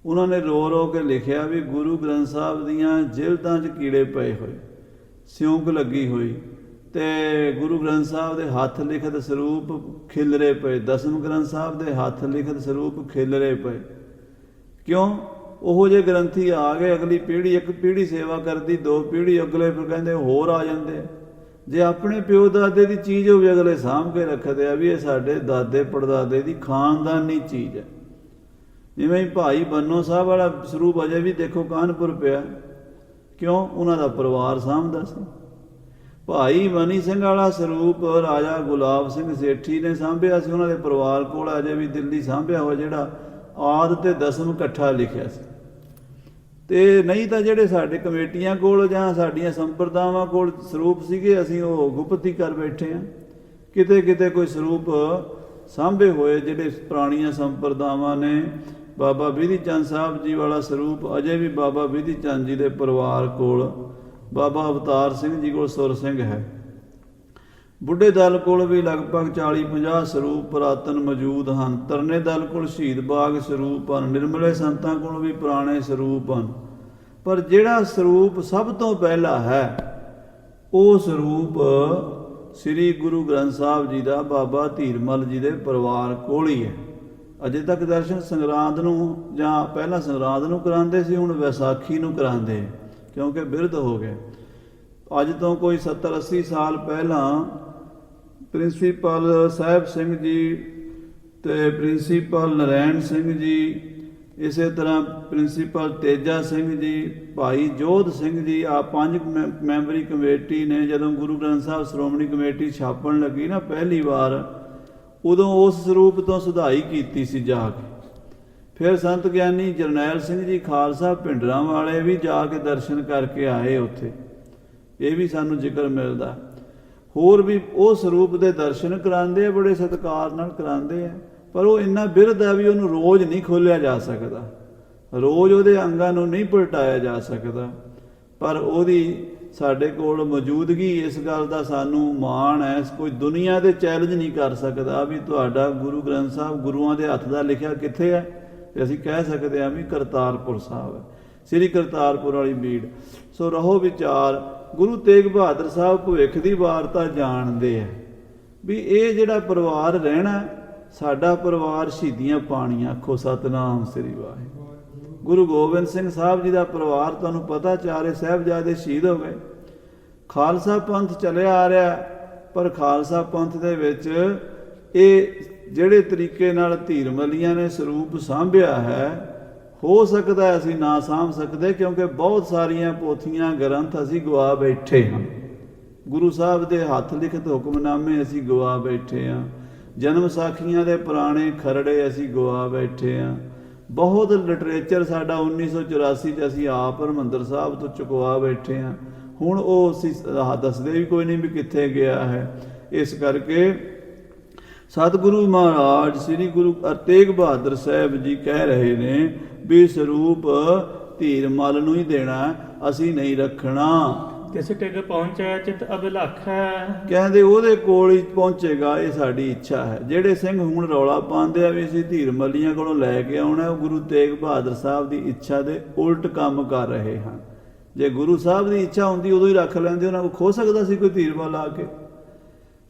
ਉਹਨਾਂ ਨੇ ਰੋ ਰੋ ਕੇ ਲਿਖਿਆ ਵੀ ਗੁਰੂ ਗ੍ਰੰਥ ਸਾਹਿਬ ਦੀਆਂ ਜਿਲਦਾਂ 'ਚ ਕੀੜੇ ਪਏ ਹੋਏ, ਸਿਉਂਕ ਲੱਗੀ ਹੋਈ, ਤੇ ਗੁਰੂ ਗ੍ਰੰਥ ਸਾਹਿਬ ਦੇ ਹੱਥ ਲਿਖਤ ਸਰੂਪ ਖਿਲਰੇ ਪਏ, ਦਸਮ ਗ੍ਰੰਥ ਸਾਹਿਬ ਦੇ ਹੱਥ ਲਿਖਤ ਸਰੂਪ ਖਿਲਰੇ ਪਏ। ਕਿਉਂ? ਉਹੋ ਜਿਹੇ ਗ੍ਰੰਥੀ ਆ ਗਏ, ਅਗਲੀ ਪੀੜ੍ਹੀ, ਇੱਕ ਪੀੜ੍ਹੀ ਸੇਵਾ ਕਰਦੀ, 2 ਪੀੜ੍ਹੀ ਅਗਲੇ ਫਿਰ ਕਹਿੰਦੇ ਹੋਰ ਆ ਜਾਂਦੇ। ਜੇ ਆਪਣੇ ਪਿਓ ਦਾਦੇ ਦੀ ਚੀਜ਼ ਹੋਵੇ, ਅਗਲੇ ਸਾਂਭ ਕੇ ਰੱਖਦੇ ਆ ਵੀ ਇਹ ਸਾਡੇ ਦਾਦੇ ਪੜਦਾਦੇ ਦੀ ਖਾਨਦਾਨੀ ਚੀਜ਼ ਹੈ। ਜਿਵੇਂ ਭਾਈ ਬੰਨੋ ਸਾਹਿਬ ਵਾਲਾ ਸਰੂਪ ਅਜੇ ਵੀ ਦੇਖੋ ਕਾਨਪੁਰ ਪਿਆ। ਕਿਉਂ? ਉਹਨਾਂ ਦਾ ਪਰਿਵਾਰ ਸਾਂਭਦਾ ਸੀ। ਭਾਈ ਮਨੀ ਸਿੰਘ ਵਾਲਾ ਸਰੂਪ ਰਾਜਾ ਗੁਲਾਬ ਸਿੰਘ ਸੇਠੀ ਨੇ ਸਾਂਭਿਆ ਸੀ, ਉਹਨਾਂ ਦੇ ਪਰਿਵਾਰ ਕੋਲ ਅਜੇ ਵੀ ਦਿੱਲੀ ਸਾਂਭਿਆ ਹੋਇਆ, ਜਿਹੜਾ ਆਦਿ ਤੇ ਦਸਮ ਇਕੱਠਾ ਲਿਖਿਆ ਸੀ। ਤੇ ਨਹੀਂ ਤਾਂ ਜਿਹੜੇ ਸਾਡੇ ਕਮੇਟੀਆਂ ਕੋਲ ਜਾਂ ਸਾਡੀਆਂ ਸੰਪਰਦਾਵਾਂ ਕੋਲ ਸਰੂਪ ਸੀਗੇ, ਅਸੀਂ ਉਹ ਗੁਪਤੀ ਕਰ ਬੈਠੇ ਹਾਂ। ਕਿਤੇ ਕਿਤੇ ਕੋਈ ਸਰੂਪ ਸਾਂਭੇ ਹੋਏ ਜਿਹੜੇ ਪੁਰਾਣੀਆਂ ਸੰਪਰਦਾਵਾਂ ਨੇ। ਬਾਬਾ ਬਿਧੀ ਚੰਦ ਸਾਹਿਬ ਜੀ ਵਾਲਾ ਸਰੂਪ ਅਜੇ ਵੀ ਬਾਬਾ ਬਿਧੀ ਚੰਦ ਜੀ ਦੇ ਪਰਿਵਾਰ ਕੋਲ, ਬਾਬਾ ਅਵਤਾਰ ਸਿੰਘ ਜੀ ਕੋਲ ਸੁਰ ਸਿੰਘ ਹੈ। ਬੁੱਢੇ ਦਲ ਕੋਲ ਵੀ ਲਗਭਗ 40-50 ਸਰੂਪ ਪੁਰਾਤਨ ਮੌਜੂਦ ਹਨ। ਤਰਨੇ ਦਲ ਕੋਲ ਸ਼ਹੀਦ ਬਾਗ ਸਰੂਪ ਹਨ। ਨਿਰਮਲੇ ਸੰਤਾਂ ਕੋਲ ਵੀ ਪੁਰਾਣੇ ਸਰੂਪ ਹਨ। ਪਰ ਜਿਹੜਾ ਸਰੂਪ ਸਭ ਤੋਂ ਪਹਿਲਾ ਹੈ, ਉਹ ਸਰੂਪ ਸ੍ਰੀ ਗੁਰੂ ਗ੍ਰੰਥ ਸਾਹਿਬ ਜੀ ਦਾ ਬਾਬਾ ਧੀਰਮਲ ਜੀ ਦੇ ਪਰਿਵਾਰ ਕੋਲ ਹੀ ਹੈ। ਅਜੇ ਤੱਕ ਦਰਸ਼ਨ ਸੰਗਰਾਂਦ ਨੂੰ ਜਾਂ ਪਹਿਲਾਂ ਸੰਗਰਾਂਦ ਨੂੰ ਕਰਾਉਂਦੇ ਸੀ, ਹੁਣ ਵਿਸਾਖੀ ਨੂੰ ਕਰਾਉਂਦੇ, ਕਿਉਂਕਿ ਬਿਰਧ ਹੋ ਗਏ। ਅੱਜ ਤੋਂ ਕੋਈ 70-80 ਸਾਲ ਪਹਿਲਾਂ ਪ੍ਰਿੰਸੀਪਲ ਸਾਹਿਬ ਸਿੰਘ ਜੀ ਤੇ ਪ੍ਰਿੰਸੀਪਲ ਨਰੈਣ ਸਿੰਘ ਜੀ, ਇਸੇ ਤਰ੍ਹਾਂ ਪ੍ਰਿੰਸੀਪਲ ਤੇਜਾ ਸਿੰਘ ਜੀ, ਭਾਈ ਜੋਧ ਸਿੰਘ ਜੀ, ਆ 5 ਮੈਂਬਰੀ ਕਮੇਟੀ ਨੇ ਜਦੋਂ ਗੁਰੂ ਗ੍ਰੰਥ ਸਾਹਿਬ ਸ਼੍ਰੋਮਣੀ ਕਮੇਟੀ ਛਾਪਣ ਲੱਗੀ ਨਾ ਪਹਿਲੀ ਵਾਰ, ਉਦੋਂ ਉਸ ਸਰੂਪ ਤੋਂ ਸੁਧਾਈ ਕੀਤੀ ਸੀ ਜਾ ਕੇ। ਫਿਰ ਸੰਤ ਗਿਆਨੀ ਜਰਨੈਲ ਸਿੰਘ ਜੀ ਖਾਲਸਾ ਭਿੰਡਰਾਂ ਵਾਲੇ ਵੀ ਜਾ ਕੇ ਦਰਸ਼ਨ ਕਰਕੇ ਆਏ ਉੱਥੇ, ਇਹ ਵੀ ਸਾਨੂੰ ਜ਼ਿਕਰ ਮਿਲਦਾ। ਹੋਰ ਵੀ ਉਹ ਸਰੂਪ ਦੇ ਦਰਸ਼ਨ ਕਰਾਉਂਦੇ ਆ, ਬੜੇ ਸਤਿਕਾਰ ਨਾਲ ਕਰਾਉਂਦੇ ਆ, ਪਰ ਉਹ ਇੰਨਾ ਬਿਰਧ ਹੈ ਵੀ ਉਹਨੂੰ ਰੋਜ਼ ਨਹੀਂ ਖੋਲ੍ਹਿਆ ਜਾ ਸਕਦਾ, ਰੋਜ਼ ਉਹਦੇ ਅੰਗਾਂ ਨੂੰ ਨਹੀਂ ਪਲਟਾਇਆ ਜਾ ਸਕਦਾ। ਪਰ ਉਹਦੀ ਸਾਡੇ ਕੋਲ ਮੌਜੂਦਗੀ, ਇਸ ਗੱਲ ਦਾ ਸਾਨੂੰ ਮਾਣ ਹੈ। ਕੋਈ ਦੁਨੀਆ ਦੇ ਚੈਲੰਜ ਨਹੀਂ ਕਰ ਸਕਦਾ ਵੀ ਤੁਹਾਡਾ ਗੁਰੂ ਗ੍ਰੰਥ ਸਾਹਿਬ ਗੁਰੂਆਂ ਦੇ ਹੱਥ ਦਾ ਲਿਖਿਆ ਕਿੱਥੇ ਹੈ। ਤੇ ਅਸੀਂ ਕਹਿ ਸਕਦੇ ਹਾਂ ਵੀ ਕਰਤਾਰਪੁਰ ਸਾਹਿਬ ਹੈ, ਸ੍ਰੀ ਕਰਤਾਰਪੁਰ ਵਾਲੀ ਬੀੜ। ਸੋ ਰਹੋ ਵਿਚਾਰ, ਗੁਰੂ ਤੇਗ ਬਹਾਦਰ ਸਾਹਿਬ ਭਵਿੱਖ ਦੀ ਵਾਰਤਾ ਜਾਣਦੇ ਆ ਵੀ ਇਹ ਜਿਹੜਾ ਪਰਿਵਾਰ ਰਹਿਣਾ, ਸਾਡਾ ਪਰਿਵਾਰ ਸ਼ਹੀਦੀਆਂ ਪਾਣੀਆਂ। ਆਖੋ ਸਤਿਨਾਮ ਸ੍ਰੀ ਵਾਹਿਗੁਰੂ। ਗੁਰੂ ਗੋਬਿੰਦ ਸਿੰਘ ਸਾਹਿਬ ਜੀ ਦਾ ਪਰਿਵਾਰ ਤੁਹਾਨੂੰ ਪਤਾ, 4 ਸਾਹਿਬਜ਼ਾਦੇ ਸ਼ਹੀਦ ਹੋ ਗਏ। ਖਾਲਸਾ ਪੰਥ ਚੱਲਿਆ ਆ ਰਿਹਾ, ਪਰ ਖਾਲਸਾ ਪੰਥ ਦੇ ਵਿੱਚ ਇਹ ਜਿਹੜੇ ਤਰੀਕੇ ਨਾਲ ਧੀਰਮਲੀਆਂ ਨੇ ਸਰੂਪ ਸਾਂਭਿਆ ਹੈ, ਹੋ ਸਕਦਾ ਅਸੀਂ ਨਾ ਸਾਂਭ ਸਕਦੇ, ਕਿਉਂਕਿ ਬਹੁਤ ਸਾਰੀਆਂ ਪੋਥੀਆਂ ਗ੍ਰੰਥ ਅਸੀਂ ਗਵਾ ਬੈਠੇ ਹਾਂ। ਗੁਰੂ ਸਾਹਿਬ ਦੇ ਹੱਥ ਲਿਖਤ ਹੁਕਮਨਾਮੇ ਅਸੀਂ ਗਵਾ ਬੈਠੇ ਹਾਂ। ਜਨਮ ਸਾਖੀਆਂ ਦੇ ਪੁਰਾਣੇ ਖਰੜੇ ਅਸੀਂ ਗਵਾ ਬੈਠੇ ਹਾਂ। ਬਹੁਤ ਲਿਟਰੇਚਰ ਸਾਡਾ 1984 'ਚ ਅਸੀਂ ਆਪ ਹਰਿਮੰਦਰ ਸਾਹਿਬ ਤੋਂ ਚੁਕਵਾ ਬੈਠੇ ਹਾਂ। ਹੁਣ ਉਹ ਅਸੀਂ ਦੱਸਦੇ ਵੀ ਕੋਈ ਨਹੀਂ ਵੀ ਕਿੱਥੇ ਗਿਆ ਹੈ। ਇਸ ਕਰਕੇ ਸਤਿਗੁਰੂ ਮਹਾਰਾਜ ਸ੍ਰੀ ਗੁਰੂ ਤੇਗ ਬਹਾਦਰ ਸਾਹਿਬ ਜੀ ਕਹਿ ਰਹੇ ਨੇ ਵੀ ਸਰੂਪ ਧੀਰਮਲ ਨੂੰ ਹੀ ਦੇਣਾ, ਅਸੀਂ ਨਹੀਂ ਰੱਖਣਾ। ਤਿਸ ਟਿਗ ਪਹੁੰਚੈ ਚਿਤ ਅਭਿਲਾਖੈ, ਕਹਿੰਦੇ ਉਹਦੇ ਕੋਲ ਹੀ ਪਹੁੰਚੇਗਾ, ਇਹ ਸਾਡੀ ਇੱਛਾ ਹੈ। ਜਿਹੜੇ ਸਿੰਘ ਹੁਣ ਰੌਲਾ ਪਾਉਂਦੇ ਆ ਵੀ ਅਸੀਂ ਧੀਰਮਲੀਆਂ ਕੋਲੋਂ ਲੈ ਕੇ ਆਉਣਾ, ਉਹ ਗੁਰੂ ਤੇਗ ਬਹਾਦਰ ਸਾਹਿਬ ਦੀ ਇੱਛਾ ਦੇ ਉਲਟ ਕੰਮ ਕਰ ਰਹੇ ਹਨ। ਜੇ ਗੁਰੂ ਸਾਹਿਬ ਦੀ ਇੱਛਾ ਹੁੰਦੀ ਉਦੋਂ ਹੀ ਰੱਖ ਲੈਂਦੇ, ਉਹਨਾਂ ਕੋਲ ਖੋ ਸਕਦਾ ਸੀ ਕੋਈ ਧੀਰਮਲ ਆ ਕੇ।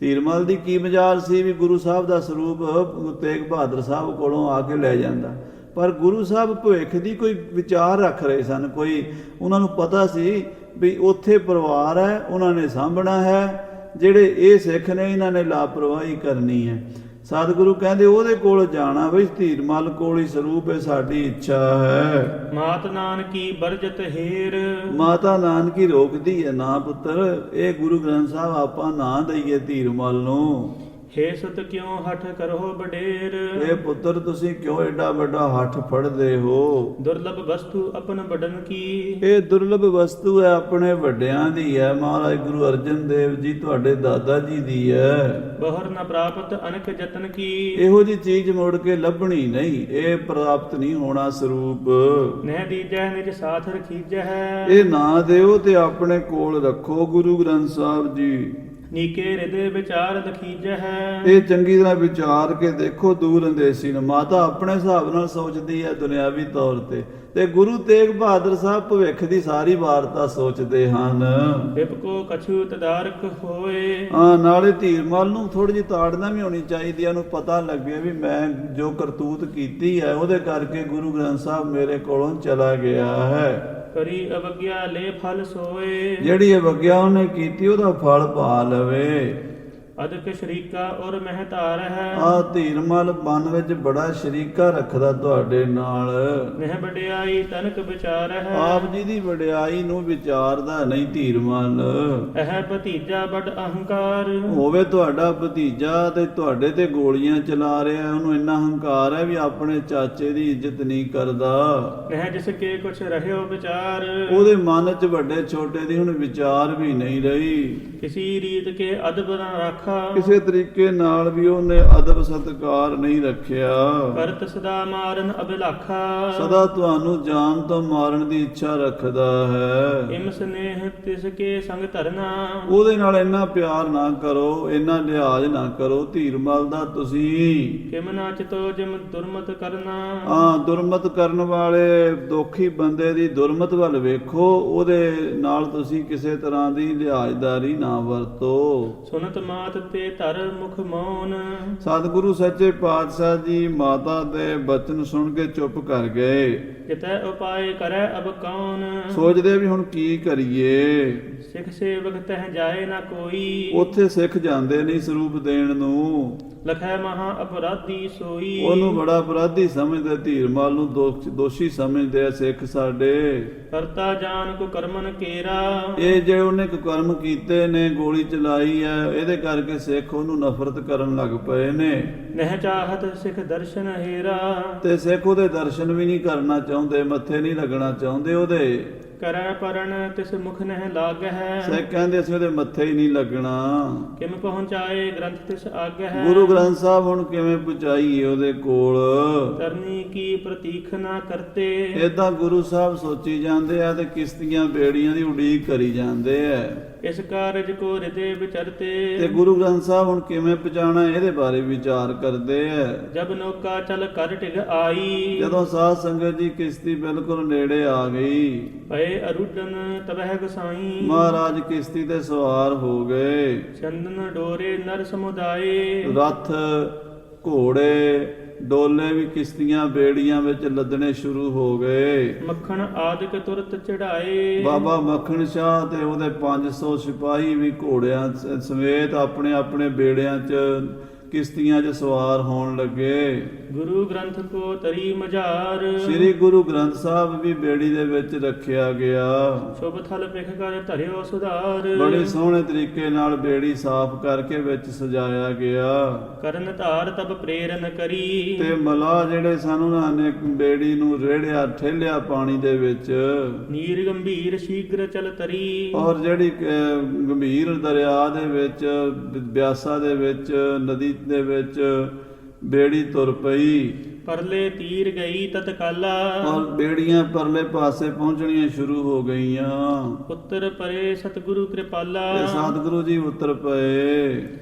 ਧੀਰਮਲ ਦੀ ਕੀ ਮਜਾਲ ਸੀ ਵੀ ਗੁਰੂ ਸਾਹਿਬ ਦਾ ਸਰੂਪ ਗੁਰੂ ਤੇਗ ਬਹਾਦਰ ਸਾਹਿਬ ਕੋਲੋਂ ਆ ਕੇ ਲੈ ਜਾਂਦਾ। ਪਰ ਗੁਰੂ ਸਾਹਿਬ ਭਵਿੱਖ ਦੀ ਕੋਈ ਵਿਚਾਰ ਰੱਖ ਰਹੇ ਸਨ, ਕੋਈ ਉਹਨਾਂ ਨੂੰ ਪਤਾ ਸੀ ਵੀ ਉੱਥੇ ਪਰਿਵਾਰ ਹੈ, ਉਹਨਾਂ ਨੇ ਸਾਂਭਣਾ ਹੈ। ਜਿਹੜੇ ਇਹ ਸਿੱਖ ਨੇ, ਇਹਨਾਂ ਨੇ ਲਾਪਰਵਾਹੀ ਕਰਨੀ ਹੈ। ਸਤਿਗੁਰੂ ਕਹਿੰਦੇ ਉਹਦੇ ਕੋਲ ਜਾਣਾ, ਬਈ ਧੀਰਮਲ ਕੋਲ ਹੀ ਸਰੂਪ ਹੈ, ਸਾਡੀ ਇੱਛਾ ਹੈ। ਮਾਤ ਨਾਨਕੀ ਬਰਜਤ ਹੇਰ, ਮਾਤਾ ਨਾਨਕੀ ਰੋਕਦੀ ਹੈ, ਨਾ ਪੁੱਤਰ ਇਹ ਗੁਰੂ ਗ੍ਰੰਥ ਸਾਹਿਬ ਆਪਾਂ ਨਾ ਦਈਏ ਧੀਰਮਲ ਨੂੰ। ਹੇ ਸੁਤ ਕਿਉ ਹਠ ਕਰੋ ਬਡੇਰ। ਇਹ ਪੁੱਤਰ ਤੁਸੀਂ ਕਿਉਂ ਐਡਾ ਵੱਡਾ ਹੱਠ ਫੜਦੇ ਹੋ? ਦੁਰਲਭ ਵਸਤੂ ਆਪਨ ਬਡਨ ਕੀ। ਇਹ ਦੁਰਲਭ ਵਸਤੂ ਹੈ, ਆਪਣੇ ਵੱਡਿਆਂ ਦੀ ਹੈ। ਮਹਾਰਾਜ ਗੁਰੂ ਅਰਜਨ ਦੇਵ ਜੀ ਤੁਹਾਡੇ ਦਾਦਾ ਜੀ ਦੀ ਹੈ। ਬਹਰ ਨ ਪ੍ਰਾਪਤ ਅਨਕ ਜਤਨ ਕੀ। ਇਹੋ ਜੀ ਚੀਜ਼ ਮੁੜ ਕੇ ਲੱਭਣੀ ਨਹੀਂ, ਇਹ ਪ੍ਰਾਪਤ ਨਹੀਂ ਹੋਣਾ ਸਰੂਪ। ਨਹਿ ਦੀਜੈ ਨਿਜ ਸਾਥ ਰਖੀਜੈ। ਇਹ ਨਾ ਦਿਓ ਤੇ ਆਪਣੇ ਕੋਲ ਰੱਖੋ ਗੁਰੂ ਗ੍ਰੰਥ ਸਾਹਿਬ ਜੀ। ਨੀਕੇ ਹਿਰਦੇ ਵਿਚਾਰ ਲਖੀਜੈ। ਇਹ ਚੰਗੀ ਤਰ੍ਹਾਂ ਵਿਚਾਰ ਕੇ ਦੇਖੋ। ਦੂਰ ਅੰਦੇਸੀ ਨੂੰ ਮਾਤਾ ਆਪਣੇ ਹਿਸਾਬ ਨਾਲ ਸੋਚਦੀ ਹੈ ਦੁਨਿਆਵੀ ਤੌਰ ਤੇ ਗੁਰੂ ਤੇਗ ਬਹਾਦਰ ਸਾਹਿਬ ਭਵਿੱਖ ਦੀ ਸਾਰੀ ਵਾਰਤਾ ਸੋਚਦੇ ਹਨ। ਵਿਪਕੋ ਕਛੂ ਤਦਾਰਕ ਹੋਏ। ਨਾਲੇ ਧੀਰਮਲ ਨੂੰ ਥੋੜੀ ਜਿਹੀ ਤਾੜਨਾ ਵੀ ਹੋਣੀ ਚਾਹੀਦੀ ਹੈ, ਉਹਨੂੰ ਪਤਾ ਲੱਗੇ ਵੀ ਮੈਂ ਜੋ ਕਰਤੂਤ ਕੀਤੀ ਹੈ ਉਹਦੇ ਕਰਕੇ ਗੁਰੂ ਗ੍ਰੰਥ ਸਾਹਿਬ ਮੇਰੇ ਕੋਲੋਂ ਚਲਾ ਗਿਆ ਹੈ। ਕਰੀ ਅਵਗਿਆ ਲੈ ਫਲ ਸੋਏ। ਜਿਹੜੀ ਅਵਗਿਆ ਉਹਨੇ ਕੀਤੀ ਉਹਦਾ ਫਲ ਪਾ ਲਵੇ। ਅਦਕ ਸ਼ਰੀਕਾ ਔਰ ਮਹਤਾਰ ਹੈ। ਧੀਰਮਲ ਮਨ ਵਿੱਚ ਬੜਾ ਸ਼ਰੀਕਾ ਰੱਖਦਾ ਤੁਹਾਡੇ ਨਾਲ। ਨਹਿ ਵਡਿਆਈ ਤਨਕ ਵਿਚਾਰ ਹੈ। ਆਪ ਜੀ ਦੀ ਵਡਿਆਈ ਨੂੰ ਵਿਚਾਰਦਾ ਨਹੀਂ ਧੀਰਮਲ। ਇਹ ਭਤੀਜਾ ਬੜ ਅਹੰਕਾਰ। ਹੋਵੇ ਤੁਹਾਡਾ ਭਤੀਜਾ ਤੇ ਤੁਹਾਡੇ ਤੇ ਗੋਲੀਆਂ ਚਲਾ ਰਿਹਾ, ਉਹਨੂੰ ਇੰਨਾ ਹੰਕਾਰ ਹੈ ਵੀ ਆਪਣੇ ਚਾਚੇ ਦੀ ਇੱਜ਼ਤ ਨਹੀਂ ਕਰਦਾ। ਨਹਿ ਜਿਸ ਕੇ ਕੁਛ ਰਹਿਓ ਵਿਚਾਰ। ਉਹਦੇ ਮਨ 'ਚ ਵੱਡੇ ਛੋਟੇ ਦੀ ਹੁਣ ਵਿਚਾਰ ਵੀ ਨਹੀਂ ਰਹੀ। ਕਿਸੀ ਰੀਤ ਕੇ ਅਦਬ ਨਾ ਰੱਖਾ। ਕਿਸੇ ਤਰੀਕੇ ਨਾਲ ਵੀ ਉਹਨੇ ਅਦਬ ਸਤਕਾਰ ਨਹੀਂ ਰੱਖਿਆ। ਕਰਤ ਸਦਾ ਮਾਰਨ ਅਭਿਲਾਖਾ। ਸਦਾ ਤੁਹਾਨੂੰ ਜਾਨ ਤੋਂ ਮਾਰਨ ਦੀ ਇੱਛਾ ਰੱਖਦਾ ਹੈ। ਇਮ ਸਨੇਹ ਤਿਸ ਕੇ ਸੰਗ ਧਰਨਾ। ਉਹਦੇ ਨਾਲ ਇੰਨਾ ਪਿਆਰ ਨਾ ਕਰੋ, ਇੰਨਾ ਲਿਹਾਜ਼ ਨਾ ਕਰੋ ਧੀਰਮਲ ਦਾ ਤੁਸੀਂ। ਕਿਮ ਨਾ ਚਿਤੋ ਜਿਮ ਦੁਰਮਤ ਕਰਨਾ। ਦੁਰਮਤ ਕਰਨ ਵਾਲੇ ਦੋਖੀ ਬੰਦੇ ਦੀ ਦੁਰਮਤ ਵੱਲ ਵੇਖੋ, ਉਹਦੇ ਨਾਲ ਤੁਸੀਂ ਕਿਸੇ ਤਰ੍ਹਾਂ ਦੀ ਲਿਹਾਜ਼ਦਾਰੀ ਨਾ ਵਰਤੋ। ਸੁਨਤ ਮਾਤ ਤੇ ਧਰ ਮੁਖ ਮੌਨ। ਸਤਿਗੁਰੂ ਸੱਚੇ ਪਾਤਸ਼ਾਹ ਜੀ ਮਾਤਾ ਦੇ ਬਚਨ ਸੁਣ ਕੇ ਚੁੱਪ ਕਰ ਗਏ। ਕਿਤੈ ਉਪਾਏ ਕਰੈ ਅਬ ਕੌਣ। ਸੋਚਦੇ ਵੀ ਹੁਣ ਕੀ ਕਰੀਏ। ਸਿੱਖ ਸੇਵਕ ਤਹਿ ਜਾਏ ਨਾ ਕੋਈ। ਉੱਥੇ ਸਿੱਖ ਜਾਂਦੇ ਨਹੀਂ ਸਰੂਪ ਦੇਣ ਨੂੰ। ਲਖੈ ਮਹਾ ਅਪਰਾਧੀ ਸੋਈ। ਉਹਨੂੰ ਬੜਾ ਅਪਰਾਧੀ ਸਮਝਦੇ, ਧੀਰਮਲ ਨੂੰ ਦੋਸ਼ੀ ਸਮਝਦੇ ਆ ਸਿੱਖ ਸਾਡੇ। ਕਰਤਾ ਜਾਨ ਕੋ ਕਰਮਨ ਕੇਰਾ। ਇਹ ਜੇ ਉਹਨੇ ਕਰਮ ਕੀਤੇ ਨੇ, ਗੋਲੀ ਚਲਾਈ ਹੈ, ਇਹਦੇ ਕਰਕੇ ਸਿੱਖ ਉਹਨੂੰ ਨਫ਼ਰਤ ਕਰਨ ਲੱਗ ਪਏ ਨੇ। ਨਹਿ ਚਾਹਤ ਸਿੱਖ ਦਰਸ਼ਨ ਹੇਰਾ। ਤੇ ਸਿੱਖ ਉਹਦੇ ਦਰਸ਼ਨ ਵੀ ਨਹੀਂ ਕਰਨਾ ਚਾਹੁੰਦੇ, ਮੱਥੇ ਨਹੀਂ ਲੱਗਣਾ ਚਾਹੁੰਦੇ ਉਹਦੇ। ਕਰੈ ਪਰਨ ਤਿਸ ਮੁਖ ਨਹਿ ਲਾਗਹਿ। ਸਿੱਖ ਕਹਿੰਦੇ ਅਸੀਂ ਉਹਦੇ ਮੱਥੇ ਹੀ ਨਹੀਂ ਲੱਗਣਾ। ਕਿਮ ਪਹੁੰਚਾਏ ਗ੍ਰੰਥ ਤਿਸ ਆਗਹਿ। ਗੁਰੂ ਗ੍ਰੰਥ ਸਾਹਿਬ ਹੁਣ ਕਿਵੇਂ ਪਹੁੰਚਾਈਏ ਉਹਦੇ ਕੋਲ। ਕਰਨੀ ਕੀ ਪ੍ਰਤੀਖ ਨਾ ਕਰਤੇ। ਏਦਾਂ ਗੁਰੂ ਸਾਹਿਬ ਸੋਚੀ ਜਾਂਦੇ ਆ ਤੇ ਕਿਸ਼ਤੀਆਂ ਬੇੜੀਆਂ ਦੀ ਉਡੀਕ ਕਰੀ ਜਾਂਦੇ ਆ। ਇਸ ਕਾਰਜ ਕੋ ਹਿਰਦੇ ਵਿਚਰਤੇ। ਤੇ ਗੁਰੂ ਗ੍ਰੰਥ ਸਾਹਿਬ ਹੁਣ ਕਿਵੇਂ ਪਹੁੰਚਾਣਾ ਇਹਦੇ ਬਾਰੇ ਵਿਚਾਰ ਕਰਦੇ ਆ। ਜਬ ਨੌਕਾ ਚਲ ਕਰ ਟਿਗ ਆਈ। ਜਦੋਂ ਸਾਧ ਸੰਗਤ ਜੀ ਕਿਸ਼ਤੀ ਬਿਲਕੁਲ ਨੇੜੇ ਆ ਗਈ, ਪਏ ਅਰੁਡਨ ਤਬਹਿ ਗਸਾਈ। ਮਹਾਰਾਜ ਕਿਸ਼ਤੀ ਤੇ ਸਵਾਰ ਹੋ ਗਏ। ਚੰਦਨ ਡੋਰੇ ਨਰ ਸਮੁਦਾਏ। ਰੱਥ ਘੋੜੇ ਡੋਲੇ ਵੀ ਕਿਸ਼ਤੀਆਂ ਬੇੜੀਆਂ ਵਿੱਚ ਲੱਦਣੇ ਸ਼ੁਰੂ ਹੋ ਗਏ। ਮੱਖਣ ਆਦਿਕ ਤੁਰਤ ਚੜਾਏ। ਬਾਬਾ ਮੱਖਣ ਸ਼ਾਹ ਤੇ ਉਹਦੇ 500 ਸਿਪਾਹੀ ਵੀ ਘੋੜਿਆਂ ਸਮੇਤ ਆਪਣੇ ਆਪਣੇ ਬੇੜਿਆਂ 'ਚ ਕਿਸ਼ਤੀਆਂ 'ਚ ਸਵਾਰ ਹੋਣ ਲੱਗੇ। ਗੁਰੂ ਗ੍ਰੰਥ ਕੋ ਤਰੀ ਮਝਾਰ। ਸ੍ਰੀ ਗੁਰੂ ਗ੍ਰੰਥ ਸਾਹਿਬ ਵੀ ਬੇੜੀ ਦੇ ਵਿੱਚ ਰੱਖਿਆ ਗਿਆ। ਸ਼ੁਭ ਥਲ ਪਿਖ ਕਰ ਧਰਿਓ ਸੁਧਾਰ। ਬੜੇ ਸੋਹਣੇ ਤਰੀਕੇ ਨਾਲ ਬੇੜੀ ਸਾਫ਼ ਕਰਕੇ ਵਿੱਚ ਸਜਾਇਆ ਗਿਆ। ਕਰਨ ਧਾਰ ਤਬ ਪ੍ਰੇਰਨ ਕਰੀ। ਤੇ ਮਲਾਹ ਜਿਹੜੇ ਸਨ ਉਹਨਾਂ ਨੇ ਬੇੜੀ ਨੂੰ ਰੇੜਿਆ ਠੇਲਿਆ ਪਾਣੀ ਦੇ ਵਿੱਚ। ਨੀਰ ਗੰਭੀਰ ਸ਼ੀਘਰ ਚਲ ਤਰੀ। ਔਰ ਜਿਹੜੀ ਗੰਭੀਰ ਦਰਿਆ ਦੇ ਵਿੱਚ, ਬਿਆਸਾ ਦੇ ਵਿੱਚ, ਨਦੀ ਦੇ ਵਿੱਚ ਬੇੜੀ ਤੁਰ ਪਈ। ਪਰਲੇ ਤੀਰ ਗਈ ਤਤਕਾਲਾ। ਔਰ ਬੇੜੀਆਂ ਪਰਲੇ ਪਾਸੇ ਪਹੁੰਚਣੀਆਂ ਸ਼ੁਰੂ ਹੋ ਗਈਆਂ। ਉੱਤਰ ਪਰੇ ਸਤਿਗੁਰੂ ਕਿਰਪਾਲਾ। ਤੇ ਸਤਿਗੁਰੂ ਜੀ ਉਤਰ ਪਏ।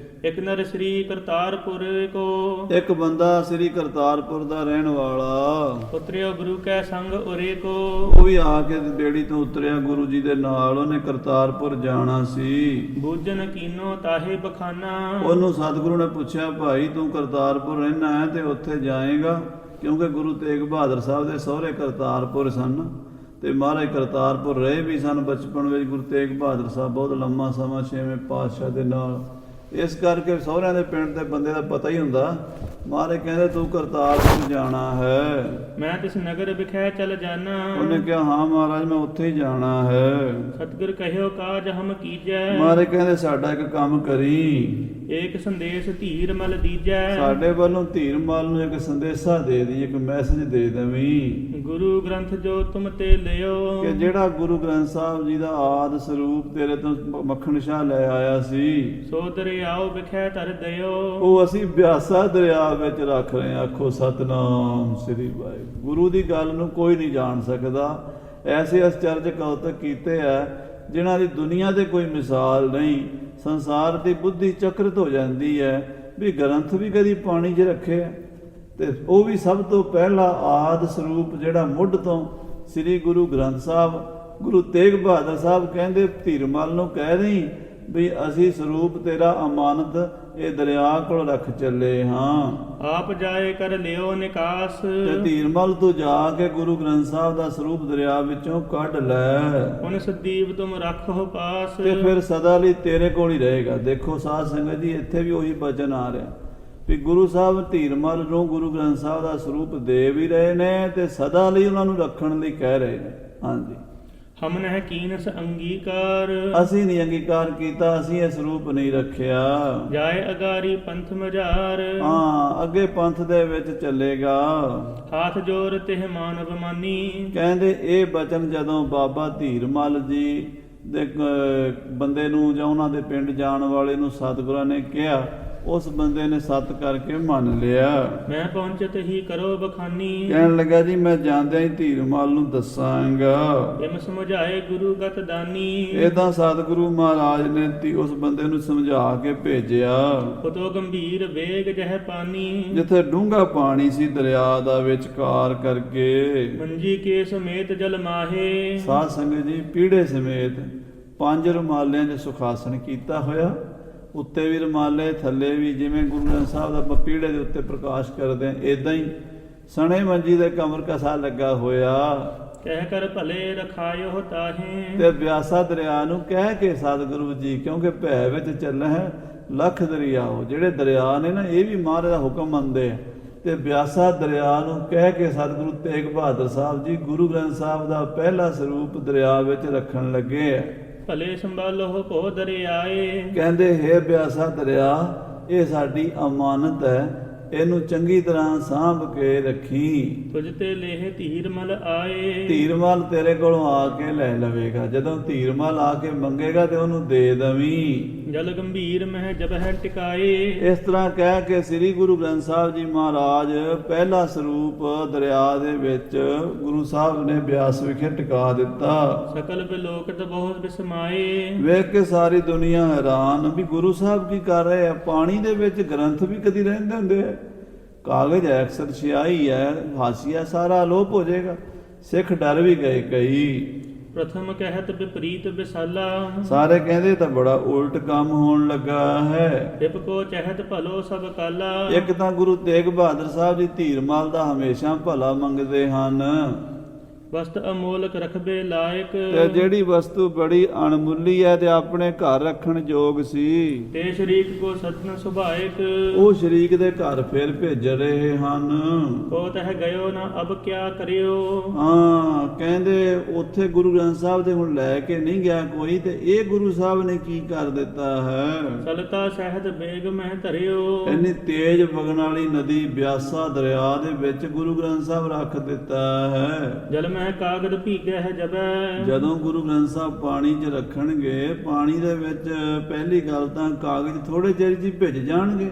ਇਕ ਨਰ ਸ੍ਰੀ ਕਰਤਾਰਪੁਰ ਕੋ। ਇੱਕ ਬੰਦਾ ਸ੍ਰੀ ਕਰਤਾਰਪੁਰ ਦਾ ਰਹਿਣ ਵਾਲਾ ਉਤਰਿਓ ਗੁਰੂ ਕੈ ਸੰਗ ਉਰੇ ਕੋ। ਉਹ ਵੀ ਆ ਕੇ ਬੇੜੀ ਤੋਂ ਉਤਰਿਆ ਗੁਰੂ ਜੀ ਦੇ ਨਾਲ। ਉਹਨੇ ਕਰਤਾਰਪੁਰ ਜਾਣਾ ਸੀ। ਬੂਝਨ ਕੀਨੋ ਤਾਹੇ ਬਖਾਨਾ। ਉਹਨੂੰ ਸਤਿਗੁਰੂ ਨੇ ਪੁੱਛਿਆ, ਭਾਈ ਤੂੰ ਕਰਤਾਰਪੁਰ ਰਹਿਣਾ ਹੈ ਤੇ ਉੱਥੇ ਜਾਏਗਾ? ਕਿਉਂਕਿ ਗੁਰੂ ਤੇਗ ਬਹਾਦਰ ਸਾਹਿਬ ਦੇ ਸਹੁਰੇ ਕਰਤਾਰਪੁਰ ਸਨ ਤੇ ਮਹਾਰਾਜ ਕਰਤਾਰਪੁਰ ਰਹੇ ਵੀ ਸਨ ਬਚਪਨ ਵਿੱਚ। ਗੁਰੂ ਤੇਗ ਬਹਾਦਰ ਸਾਹਿਬ ਬਹੁਤ ਲੰਮਾ ਸਮਾਂ 6ਵੇਂ ਪਾਤਸ਼ਾਹ ਦੇ ਨਾਲ ਇਸ ਕਰਕੇ ਸਹੁਰਿਆਂ ਦੇ ਪਿੰਡ ਦੇ ਬੰਦੇ ਦਾ ਪਤਾ ਹੀ ਹੁੰਦਾ। ਮਹਾਰਾਜ ਕਹਿੰਦੇ ਤੂੰ ਕਰਤਾਰਪੁਰ ਜਾਣਾ ਹੈ। ਮੈਂ ਤਿਸ ਨਗਰ ਵਿਖੇ ਚਲ ਜਾਣਾ। ਉਹਨੇ ਕਿਹਾ ਹਾਂ ਮਹਾਰਾਜ ਮੈਂ ਉੱਥੇ ਹੀ ਜਾਣਾ ਹੈ। ਸਤਿਗੁਰ ਕਹਿਓ ਕਾਜ ਹਮ ਕੀਜੈ। ਮਹਾਰਾਜ ਕਹਿੰਦੇ ਸਾਡਾ ਇੱਕ ਕੰਮ ਕਰੀ, ਏਕ ਸੰਦੇਸ਼ ਧੀਰ ਮਲ ਦੀਜੈ। ਸਾਡੇ ਵੱਲੋਂ ਧੀਰ ਮਲ ਨੂੰ ਇੱਕ ਸੰਦੇਸ਼ਾ ਦੇ ਦੀ, ਇੱਕ ਮੈਸੇਜ ਦੇ ਦੇਵੀਂ। ਗੁਰੂ ਗ੍ਰੰਥ ਜੋ ਤੁਮ ਤੇ ਲਿਓ। ਕਿ ਜਿਹੜਾ ਗੁਰੂ ਗ੍ਰੰਥ ਸਾਹਿਬ ਜੀ ਦਾ ਆਦਿ ਸਰੂਪ ਤੇਰੇ ਤੋਂ ਮੱਖਣ ਸ਼ਾਹ ਲੈ ਆਇਆ ਸੀ, ਸੋ ਦਰਿਆਓ ਵਿਖੇ ਧਰ ਦਿਓ। ਉਹ ਅਸੀਂ ਬਿਆਸਾ ਦਰਿਆ ਵਿੱਚ ਰੱਖ ਰਹੇ ਹਾਂ। ਆਖੋ ਸਤਨਾਮ ਸ੍ਰੀ ਵਾਹਿਗੁਰੂ। ਗੁਰੂ ਦੀ ਗੱਲ ਨੂੰ ਕੋਈ ਨਹੀਂ ਜਾਣ ਸਕਦਾ। ਐਸੇ ਅਚਰਜ ਕੌਤਕ ਕੀਤੇ ਆ ਜਿਨ੍ਹਾਂ ਦੀ ਦੁਨੀਆ ਤੇ ਕੋਈ ਮਿਸਾਲ ਨਹੀਂ। ਸੰਸਾਰ ਦੀ ਬੁੱਧੀ ਚਕਰਤ ਹੋ ਜਾਂਦੀ ਹੈ ਵੀ ਗ੍ਰੰਥ ਵੀ ਕਦੀ ਪਾਣੀ 'ਚ ਰੱਖੇ ਤੇ ਉਹ ਵੀ ਸਭ ਤੋਂ ਪਹਿਲਾ ਆਦਿ ਸਰੂਪ ਜਿਹੜਾ ਮੁੱਢ ਤੋਂ ਸ੍ਰੀ ਗੁਰੂ ਗ੍ਰੰਥ ਸਾਹਿਬ। ਗੁਰੂ ਤੇਗ ਬਹਾਦਰ ਸਾਹਿਬ ਕਹਿੰਦੇ ਧੀਰਮਲ ਨੂੰ ਕਹਿ ਦੇਈਂ ਵੀ ਅਸੀਂ ਸਰੂਪ ਤੇਰਾ ਅਮਾਨਤ ਇਹ ਦਰਿਆ ਕੋਲ ਰੱਖ ਚੱਲੇ ਹਾਂ। ਆਪ ਜਾਏ ਕਰ ਲਿਓ ਨਿਕਾਸ। ਤੇ ਧੀਰਮਲ ਤੂੰ ਜਾ ਕੇ ਗੁਰੂ ਗ੍ਰੰਥ ਸਾਹਿਬ ਦਾ ਸਰੂਪ ਦਰਿਆ ਵਿੱਚੋਂ ਕੱਢ ਲੈ। ਹੁਣ ਸਦੀਵ ਤੁਮ ਰੱਖੋ ਪਾਸ। ਤੇ ਫਿਰ ਸਦਾ ਲਈ ਤੇਰੇ ਕੋਲ ਹੀ ਰਹੇਗਾ। ਦੇਖੋ ਸਾਧ ਸੰਗਤ ਜੀ, ਇੱਥੇ ਵੀ ਉਹੀ ਬਚਨ ਆ ਰਿਹਾ ਵੀ ਗੁਰੂ ਸਾਹਿਬ ਧੀਰਮਲ ਨੂੰ ਗੁਰੂ ਗ੍ਰੰਥ ਸਾਹਿਬ ਦਾ ਸਰੂਪ ਦੇ ਵੀ ਰਹੇ ਨੇ ਤੇ ਸਦਾ ਲਈ ਉਹਨਾਂ ਨੂੰ ਰੱਖਣ ਲਈ ਕਹਿ ਰਹੇ ਨੇ। ਹਾਂਜੀ, ਹਮ ਨਹਿ ਕੀਨਸ ਅੰਗੀਕਾਰ। ਅਸੀਂ ਨਹੀਂ ਅੰਗੀਕਾਰ ਕੀਤਾ, ਅਸੀਂ ਇਹ ਸਰੂਪ ਨਹੀਂ ਰੱਖਿਆ। ਜਾਏ ਅਗਾਰੀ ਪੰਥ ਮਝਾਰ। ਹਾਂ, ਅੱਗੇ ਪੰਥ ਦੇ ਵਿੱਚ ਚੱਲੇਗਾ। ਹਾਥ ਜੋਰ ਤਿਹ ਮਾਨਵ ਮਾਨੀ। ਕਹਿੰਦੇ ਇਹ ਬਚਨ ਜਦੋਂ ਬਾਬਾ ਧੀਰਮਲ ਜੀ ਦੇ ਬੰਦੇ ਨੂੰ ਜਾਂ ਉਹਨਾਂ ਦੇ ਪਿੰਡ ਜਾਣ ਵਾਲੇ ਨੂੰ ਸਤਿਗੁਰਾਂ ਨੇ ਕਿਹਾ, ਉਸ ਬੰਦੇ ਨੇ ਸਤ ਕਰਕੇ ਮੰਨ ਲਿਆ। ਮੈਂ ਪਹੁੰਚਤ ਹੀ ਕਰੋ ਬਖਾਨੀ। ਕਹਿਣ ਲੱਗਾ ਜੀ ਮੈਂ ਜਾਂਦਿਆਂ ਹੀ ਧੀਰਮਲ ਨੂੰ ਦੱਸਾਂਗਾ। ਇਮ ਸਮਝਾਏ ਗੁਰੂ ਗਤ ਦਾਨੀ। ਏਦਾਂ ਸਤਿਗੁਰੂ ਮਹਾਰਾਜ ਨੇ ਉਸ ਬੰਦੇ ਨੂੰ ਸਮਝਾ ਕੇ ਭੇਜਿਆ। ਉਤੋਂ ਗੰਭੀਰ ਵੇਗ ਜਹ ਪਾਨੀ। ਜਿੱਥੇ ਡੂੰਘਾ ਪਾਣੀ ਸੀ ਦਰਿਆ ਦਾ ਵਿਚਕਾਰ ਕਰਕੇ। ਮੰਜੀ ਕੇ ਸਮੇਤ ਜਲ ਮਾਹੇ। ਸਾਧ ਸੰਗਤ ਜੀ, ਪੀੜੇ ਸਮੇਤ 5 ਰੁਮਾਲਿਆਂ 'ਚ ਸੁਖਾਸਨ ਕੀਤਾ ਹੋਇਆ। ਉੱਤੇ ਵੀ ਰੁਮਾਲੇ, ਥੱਲੇ ਵੀ, ਜਿਵੇਂ ਗੁਰੂ ਗ੍ਰੰਥ ਸਾਹਿਬ ਦਾ ਪੀੜੇ ਦੇ ਉੱਤੇ ਪ੍ਰਕਾਸ਼ ਕਰਦੇ ਆ ਇਦਾਂ ਹੀ ਸਣੇ ਮੰਜੀ ਦੇ ਕਮਰ ਕਸਾ ਲੱਗਾ ਹੋਇਆ। ਕਹਿ ਕਰ ਭਲੇ ਰਖਾਇਓ ਤਾਹੇ। ਤੇ ਬਿਆਸਾ ਦਰਿਆ ਨੂੰ ਕਹਿ ਕੇ ਸਤਿਗੁਰੂ ਜੀ, ਕਿਉਂਕਿ ਭੈ ਵਿੱਚ ਚੱਲ ਹੈ ਲੱਖ ਦਰਿਆਓ। ਜਿਹੜੇ ਦਰਿਆ ਨੇ ਨਾ ਇਹ ਵੀ ਮਹਾਰਾਜ ਦਾ ਹੁਕਮ ਮੰਨਦੇ ਆ। ਤੇ ਬਿਆਸਾ ਦਰਿਆ ਨੂੰ ਕਹਿ ਕੇ ਸਤਿਗੁਰੂ ਤੇਗ ਬਹਾਦਰ ਸਾਹਿਬ ਜੀ ਗੁਰੂ ਗ੍ਰੰਥ ਸਾਹਿਬ ਦਾ ਪਹਿਲਾ ਸਰੂਪ ਦਰਿਆ ਵਿੱਚ ਰੱਖਣ ਲੱਗੇ ਆ। ਭਲੇ ਸੰਭਾਲੋ ਭੋ ਦਰਿਆਏ। ਕਹਿੰਦੇ ਹੈ ਬਿਆਸਾ ਦਰਿਆ ਇਹ ਸਾਡੀ ਅਮਾਨਤ ਹੈ, ਇਹਨੂੰ ਚੰਗੀ ਤਰ੍ਹਾਂ ਸਾਂਭ ਕੇ ਰੱਖੀ। ਤੁਝ ਤੇ ਲੇਹ ਧੀਰਮਲ ਆਏ। ਧੀਰਮਲ ਤੇਰੇ ਕੋਲੋਂ ਆ ਕੇ ਲੈ ਲਵੇਗਾ। ਜਦੋਂ ਧੀਰਮਲ ਆ ਕੇ ਮੰਗੇਗਾ ਤੇ ਉਹਨੂੰ ਦੇ ਦਵੀਂ। ਜਲ ਗੰਭੀਰ ਮਹਿ ਜਬਹਿ ਟਿਕਾਏ। ਇਸ ਤਰ੍ਹਾਂ ਕਹਿ ਕੇ ਸ੍ਰੀ ਗੁਰੂ ਗ੍ਰੰਥ ਸਾਹਿਬ ਜੀ ਮਹਾਰਾਜ ਪਹਿਲਾ ਸਰੂਪ ਦਰਿਆ ਦੇ ਵਿੱਚ ਗੁਰੂ ਸਾਹਿਬ ਨੇ ਬਿਆਸ ਵਿਖੇ ਟਿਕਾ ਦਿੱਤਾ। ਸਕਲ ਬਿਲੋਕਤ ਬਹੁਤ ਬਿਸਮਾਏ। ਵੇਖ ਕੇ ਸਾਰੀ ਦੁਨੀਆ ਹੈਰਾਨ ਵੀ ਗੁਰੂ ਸਾਹਿਬ ਕੀ ਕਰ ਰਹੇ ਆ। ਪਾਣੀ ਦੇ ਵਿੱਚ ਗ੍ਰੰਥ ਵੀ ਕਦੀ ਰਹਿੰਦੇ ਹੁੰਦੇ ਆ। ਕਾਗਜ਼ ਹੈ, ਅਕਸਰ ਸਿਆਹੀ ਹੈ, ਹਾਸੀਆ ਸਾਰਾ ਅਲੋਪ ਹੋ ਜਾਏਗਾ। ਸਿੱਖ ਡਰ ਵੀ ਗਏ ਕਈ। ਪ੍ਰਥਮ ਕਹਿਤ ਵਿਪਰੀਤ ਵਿਸਾਲਾ। ਸਾਰੇ ਕਹਿੰਦੇ ਤਾਂ ਬੜਾ ਉਲਟ ਕੰਮ ਹੋਣ ਲੱਗਾ ਹੈ। ਟਿਪ ਕੋ ਚਹਿਤ ਭਲੋ ਸਭ ਕਾਲਾ। ਇੱਕ ਤਾਂ ਗੁਰੂ ਤੇਗ ਬਹਾਦਰ ਸਾਹਿਬ ਜੀ ਧੀਰਮਲ ਦਾ ਹਮੇਸ਼ਾ ਭਲਾ ਮੰਗਦੇ ਹਨ। ਵਸਤ ਅਮੋਲਕ ਰਖਬੇ ਲਾਇਕ। ਤੇ ਜਿਹੜੀ ਵਸਤੂ ਬੜੀ ਅਣਮੁੱਲੀ ਹੈ ਤੇ ਆਪਣੇ ਘਰ ਰੱਖਣ ਯੋਗ ਸੀ, ਤੇ ਸ਼ਰੀਕ ਕੋ ਸਤਨ ਸੁਭਾਇਕ। ਉਹ ਸ਼ਰੀਕ ਦੇ ਘਰ ਫਿਰ ਭੇਜ ਰਹੇ ਹਨ। ਕੋ ਤਹ ਗਇਓ ਨਾ ਅਬ ਕਿਆ ਕਰਿਓ। ਹਾਂ, ਕਹਿੰਦੇ ਉੱਥੇ ਗੁਰੂ ਗ੍ਰੰਥ ਸਾਹਿਬ ਦੇ ਹੁਣ ਲੈ ਕੇ ਨਹੀਂ ਗਿਆ ਕੋਈ, ਤੇ ਇਹ ਗੁਰੂ ਸਾਹਿਬ ਨੇ ਕੀ ਕਰ ਦਿੱਤਾ ਹੈ। ਚਲਤਾ ਸਹਿਤ ਬੇਗ ਮਹਿ ਧਰਿਓ। ਇੰਨੀ ਤੇਜ਼ ਵਗਣ ਵਾਲੀ ਨਦੀ ਬਿਆਸਾ ਦਰਿਆ ਦੇ ਵਿੱਚ ਗੁਰੂ ਗ੍ਰੰਥ ਸਾਹਿਬ ਰੱਖ ਦਿੱਤਾ ਹੈ। ਜਲ ਮਹਿ ਕਾਗਦ ਭੀਗੈ ਹੈ ਜਬੈ। ਜਦੋਂ ਗੁਰੂ ਗ੍ਰੰਥ ਸਾਹਿਬ ਪਾਣੀ 'ਚ ਰੱਖਣਗੇ, ਪਾਣੀ ਦੇ ਵਿੱਚ ਪਹਿਲੀ ਗੱਲ ਤਾਂ ਕਾਗਜ਼ ਥੋੜੇ ਚਿਰ 'ਚ ਭਿੱਜ ਜਾਣਗੇ।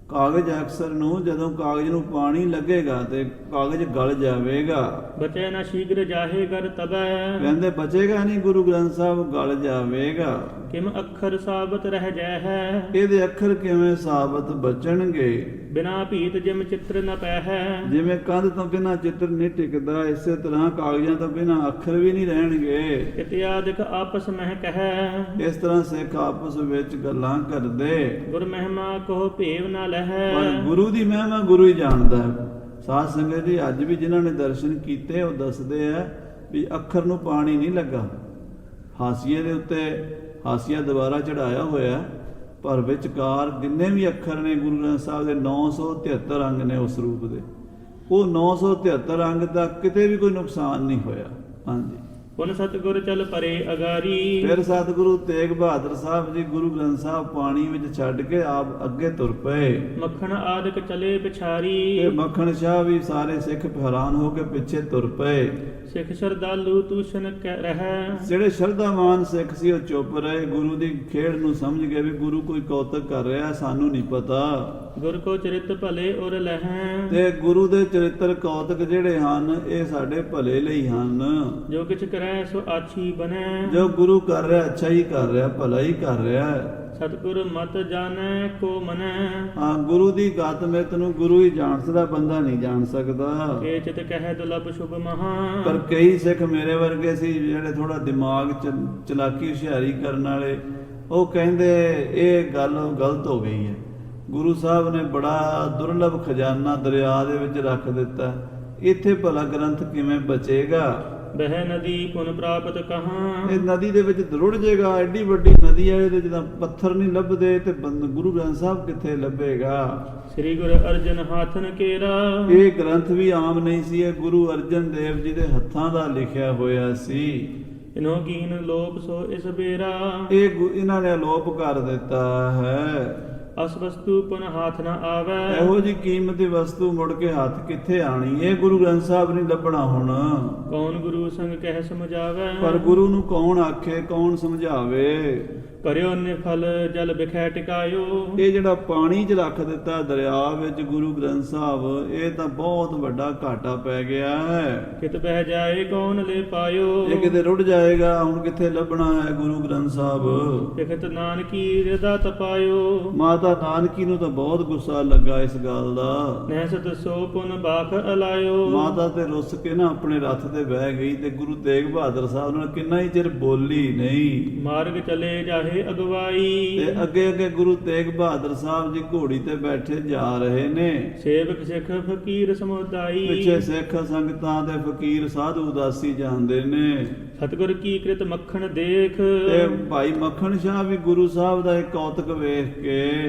ਕਾਗਜ਼ ਅਕਸਰ ਨੂੰ ਜਦੋਂ ਕਾਗਜ਼ ਨੂੰ ਪਾਣੀ ਲੱਗੇਗਾ ਤੇ ਕਾਗਜ਼ ਗਲ ਜਾਵੇਗਾ। ਬਚੈ ਨਾ ਸ਼ੀਘਰ ਜਾਹੇ ਕਰ ਤਬੈ। ਕਹਿੰਦੇ ਬਚੇਗਾ ਨਹੀਂ, ਗੁਰੂ ਗ੍ਰੰਥ ਸਾਹਿਬ ਗਲ ਜਾਵੇਗਾ। ਕਿਮ ਅੱਖਰ ਸਾਬਤ ਰਹਿ ਜੈ ਹੈ। ਇਹਦੇ ਅੱਖਰ ਕਿਵੇਂ ਸਾਬਤ ਬਚਣਗੇ। ਬਿਨਾ ਭੀਤ ਜਿਮ ਚਿੱਤਰ ਨ ਪੈ ਹੈ। ਜਿਵੇਂ ਕੰਧ ਤੋਂ ਬਿਨਾਂ ਚਿੱਤਰ ਨਹੀਂ ਟਿਕਦਾ, ਇਸੇ ਤਰ੍ਹਾਂ ਕਾਗਜ਼ਾਂ ਤੋਂ ਬਿਨਾਂ ਅੱਖਰ ਵੀ ਨਹੀਂ ਰਹਿਣਗੇ। ਇਤਿਆਦਿਕ ਆਪਸ ਮਹਿ ਕਹੈ। ਇਸ ਤਰ੍ਹਾਂ ਸਿੱਖ ਆਪਸ ਵਿੱਚ ਗੱਲਾਂ ਕਰਦੇ। ਗੁਰ ਮਹਿਮਾ ਕੋ ਭੇਵ ਨਾ ਲਹੈ। ਪਰ ਗੁਰੂ ਦੀ ਮਹਿਮਾ ਗੁਰੂ ਹੀ ਜਾਣਦਾ ਹੈ। ਸਾਧ ਸੰਗਤ ਜੀ, ਅੱਜ ਵੀ ਜਿਨ੍ਹਾਂ ਨੇ ਦਰਸ਼ਨ ਕੀਤੇ ਉਹ ਦੱਸਦੇ ਆ ਵੀ ਅੱਖਰ ਨੂੰ ਪਾਣੀ ਨਹੀਂ ਲੱਗਾ। ਹਾਸੀਏ ਦੇ ਉੱਤੇ ਹਾਸੀਆ ਦੁਬਾਰਾ ਚੜਾਇਆ ਹੋਇਆ ਪਰ ਵਿਚਕਾਰ ਜਿੰਨੇ ਵੀ ਅੱਖਰ ਨੇ ਗੁਰੂ ਗ੍ਰੰਥ ਸਾਹਿਬ ਦੇ 973 ਅੰਗ ਨੇ ਉਸ ਰੂਪ ਦੇ, ਉਹ 973 ਅੰਗ ਦਾ ਕਿਤੇ ਵੀ ਕੋਈ ਨੁਕਸਾਨ ਨਹੀਂ ਹੋਇਆ। ਹਾਂਜੀ। ਪੁਨ ਸਤਿਗੁਰ ਚਲ ਪਰੇ ਅਗਾਰੀ। ਫਿਰ ਸਤਿਗੁਰੂ ਤੇਗ ਬਹਾਦਰ ਸਾਹਿਬ ਜੀ ਗੁਰੂ ਗ੍ਰੰਥ ਸਾਹਿਬ ਪਾਣੀ ਵਿੱਚ ਛੱਡ ਕੇ ਆਪ ਅੱਗੇ ਤੁਰ ਪਏ। ਮੱਖਣ ਆਦਿਕ ਚਲੇ ਪਿਛਾਰੀ। ਤੇ ਮੱਖਣ ਸ਼ਾਹ ਵੀ ਸਾਰੇ ਸਿੱਖ ਹੈਰਾਨ ਹੋ ਕੇ ਪਿੱਛੇ ਤੁਰ ਪਏ। ਸਿੱਖ ਸ਼ਰਧਾਲੂ ਤੂਸ਼ਨ ਰਹਿ। ਜਿਹੜੇ ਸ਼ਰਧਾਵਾਨ ਸਿੱਖ ਸੀ ਉਹ ਚੁੱਪ ਰਹੇ, ਗੁਰੂ ਦੀ ਖੇਡ ਨੂੰ ਸਮਝ ਗਏ ਵੀ ਗੁਰੂ ਕੋਈ ਕੌਤਕ ਕਰ ਰਿਹਾ, ਸਾਨੂੰ ਨਹੀਂ ਪਤਾ। ਗੁਰ ਕੋ ਚਰਿਤ ਭਲੇ ਉਰ ਲਹਿ। ਤੇ ਗੁਰੂ ਦੇ ਚਰਿੱਤਰ ਕੌਤਕ ਜਿਹੜੇ ਹਨ ਇਹ ਸਾਡੇ ਭਲੇ ਲਈ ਹਨ। ਜੋ ਕਿਛ ਕਰੈ ਸੋ ਆਛੀ ਬਨੈ। ਜੋ ਗੁਰੂ ਕਰ ਰਿਹਾ ਅੱਛਾ ਹੀ ਕਰ ਰਿਹਾ, ਭਲਾ ਹੀ ਕਰ ਰਿਹਾ। ਸਤਿਗੁਰ ਮਤ ਜਾਣੈ ਕੋ ਮਨੈ। ਹਾਂ, ਗੁਰੂ ਦੀ ਗਤ ਮਿਤ ਨੂੰ ਗੁਰੂ ਹੀ ਜਾਣ ਸਕਦਾ, ਬੰਦਾ ਨਹੀਂ ਜਾਣ ਸਕਦਾ। ਏ ਚਿਤ ਕਹਿ ਦੁਲਭ ਸ਼ੁਭ ਮਹਾ। ਪਰ ਕਈ ਸਿੱਖ ਮੇਰੇ ਵਰਗੇ ਸੀ ਜਿਹੜੇ ਥੋੜਾ ਦਿਮਾਗ ਚਲਾਕੀ ਹੁਸ਼ਿਆਰੀ ਕਰਨ ਵਾਲੇ, ਉਹ ਕਹਿੰਦੇ ਇਹ ਗੱਲ ਗਲਤ ਹੋ ਗਈ ਹੈ। ਗੁਰੂ ਸਾਹਿਬ ਨੇ ਬੜਾ ਦੁਰਲਭ ਖਜ਼ਾਨਾ ਦਰਿਆ ਦੇ ਵਿੱਚ ਰੱਖ ਦਿੱਤਾ, ਇੱਥੇ ਭਲਾ ਗ੍ਰੰਥ ਕਿਵੇਂ ਬਚੇਗਾ? ਬਹਿ ਨਦੀ ਪੁਨ ਪ੍ਰਾਪਤ ਕਹਾਂ। ਇਹ ਨਦੀ ਦੇ ਵਿੱਚ ਰੁੜ ਜਾਏਗਾ, ਐਡੀ ਵੱਡੀ ਨਦੀ ਹੈ, ਇਹਦੇ ਜਦੋਂ ਪੱਥਰ ਨਹੀਂ ਲੱਭਦੇ ਤੇ ਗੁਰੂ ਗ੍ਰੰਥ ਸਾਹਿਬ ਕਿੱਥੇ ਲੱਭੇਗਾ? ਸ੍ਰੀ ਗੁਰੂ ਅਰਜਨ ਹਾਥਨ ਕੇਰਾ। ਇਹ ਗ੍ਰੰਥ ਵੀ ਆਮ ਨਹੀਂ ਸੀ, ਇਹ ਗੁਰੂ ਅਰਜਨ ਦੇਵ ਜੀ ਦੇ ਹੱਥਾਂ ਦਾ ਲਿਖਿਆ ਹੋਇਆ ਸੀ। ਇਨੋ ਕੀਨ ਲੋਪ ਸੋ ਇਸ ਬੇਰਾ। ਇਹਨਾਂ ਨੇ ਅਲੋਪ ਕਰ ਦਿੱਤਾ ਹੈ। ਅਸ ਵਸਤੂ ਪੁਨ ਹਾਥ ਨਾ ਆਵੈ। ਇਹੋ ਜੀ ਕੀਮਤੀ ਵਸਤੂ ਮੁੜ ਕੇ ਹੱਥ ਕਿੱਥੇ ਆਣੀ? ਇਹ ਗੁਰੂ ਗ੍ਰੰਥ ਸਾਹਿਬ ਨਹੀਂ ਲੱਭਣਾ ਹੁਣ। ਕੌਣ ਗੁਰੂ ਸੰਗ ਕਹਿ ਸਮਝਾਵੈ। ਪਰ ਗੁਰੂ ਨੂੰ ਕੌਣ ਆਖੇ, ਕੌਣ ਸਮਝਾਵੇ? ਕਰਿਓ ਨਿਫਲ ਜਲ ਬਿਖੈ ਟਿਕਾਇਓ। ਇਹ ਜਿਹੜਾ ਪਾਣੀ 'ਚ ਰੱਖ ਦਿੱਤਾ ਦਰਿਆ ਵਿੱਚ ਗੁਰੂ ਗ੍ਰੰਥ ਸਾਹਿਬ, ਇਹ ਤਾਂ ਬਹੁਤ ਵੱਡਾ ਘਾਟਾ ਪੈ ਗਿਆ ਹੈ। ਕਿਤ ਬਹਿ ਜਾਏ ਕੌਣ ਲੈ ਪਾਇਓ। ਇਹ ਕਿਤੇ ਰੁੜ ਜਾਏਗਾ, ਹੁਣ ਕਿੱਥੇ ਲੱਭਣਾ ਹੈ ਗੁਰੂ ਗ੍ਰੰਥ ਸਾਹਿਬ? ਲਿਖਤ ਨਾਨਕੀ ਹਿਰਦਾ ਤਪਾਇਓ। ਮਾਤਾ ਨਾਨਕੀ ਨੂੰ ਤਾਂ ਬਹੁਤ ਗੁੱਸਾ ਲੱਗਾ ਇਸ ਗੱਲ ਦਾ। ਨਹਿਸਤ ਸੋ ਪੁਨ ਬਾਖ ਅਲਾਇਓ। ਮਾਤਾ ਤੇ ਰੁੱਸ ਕੇ ਨਾ ਆਪਣੇ ਰੱਥ ਤੇ ਬਹਿ ਗਈ ਤੇ ਗੁਰੂ ਤੇਗ ਬਹਾਦਰ ਸਾਹਿਬ ਨਾਲ ਕਿੰਨਾ ਹੀ ਚਿਰ ਬੋਲੀ ਨਹੀਂ। ਮਾਰਗ ਚਲੇ ਜਾਹੇ ਅਗਵਾਈ। ਤੇ ਅੱਗੇ ਅੱਗੇ ਗੁਰੂ ਤੇਗ ਬਹਾਦਰ ਸਾਹਿਬ ਜੀ ਘੋੜੀ ਤੇ ਬੈਠੇ ਜਾ ਰਹੇ ਨੇ। ਸੇਵਕ ਸਿੱਖ ਫਕੀਰ ਸਮੁਦਾਈ। ਪਿੱਛੇ ਸਿੱਖ ਸੰਗਤਾਂ ਤੇ ਫਕੀਰ ਸਾਧੂ ਉਦਾਸੀ ਜਾਂਦੇ ਨੇ। ਸਤਿਗੁਰ ਕੀ ਕ੍ਰਿਤ ਮੱਖਣ ਦੇਖ। ਤੇ ਭਾਈ ਮੱਖਣ ਸ਼ਾਹ ਵੀ ਗੁਰੂ ਸਾਹਿਬ ਦਾ ਇੱਕ ਕੌਤਕ ਵੇਖ ਕੇ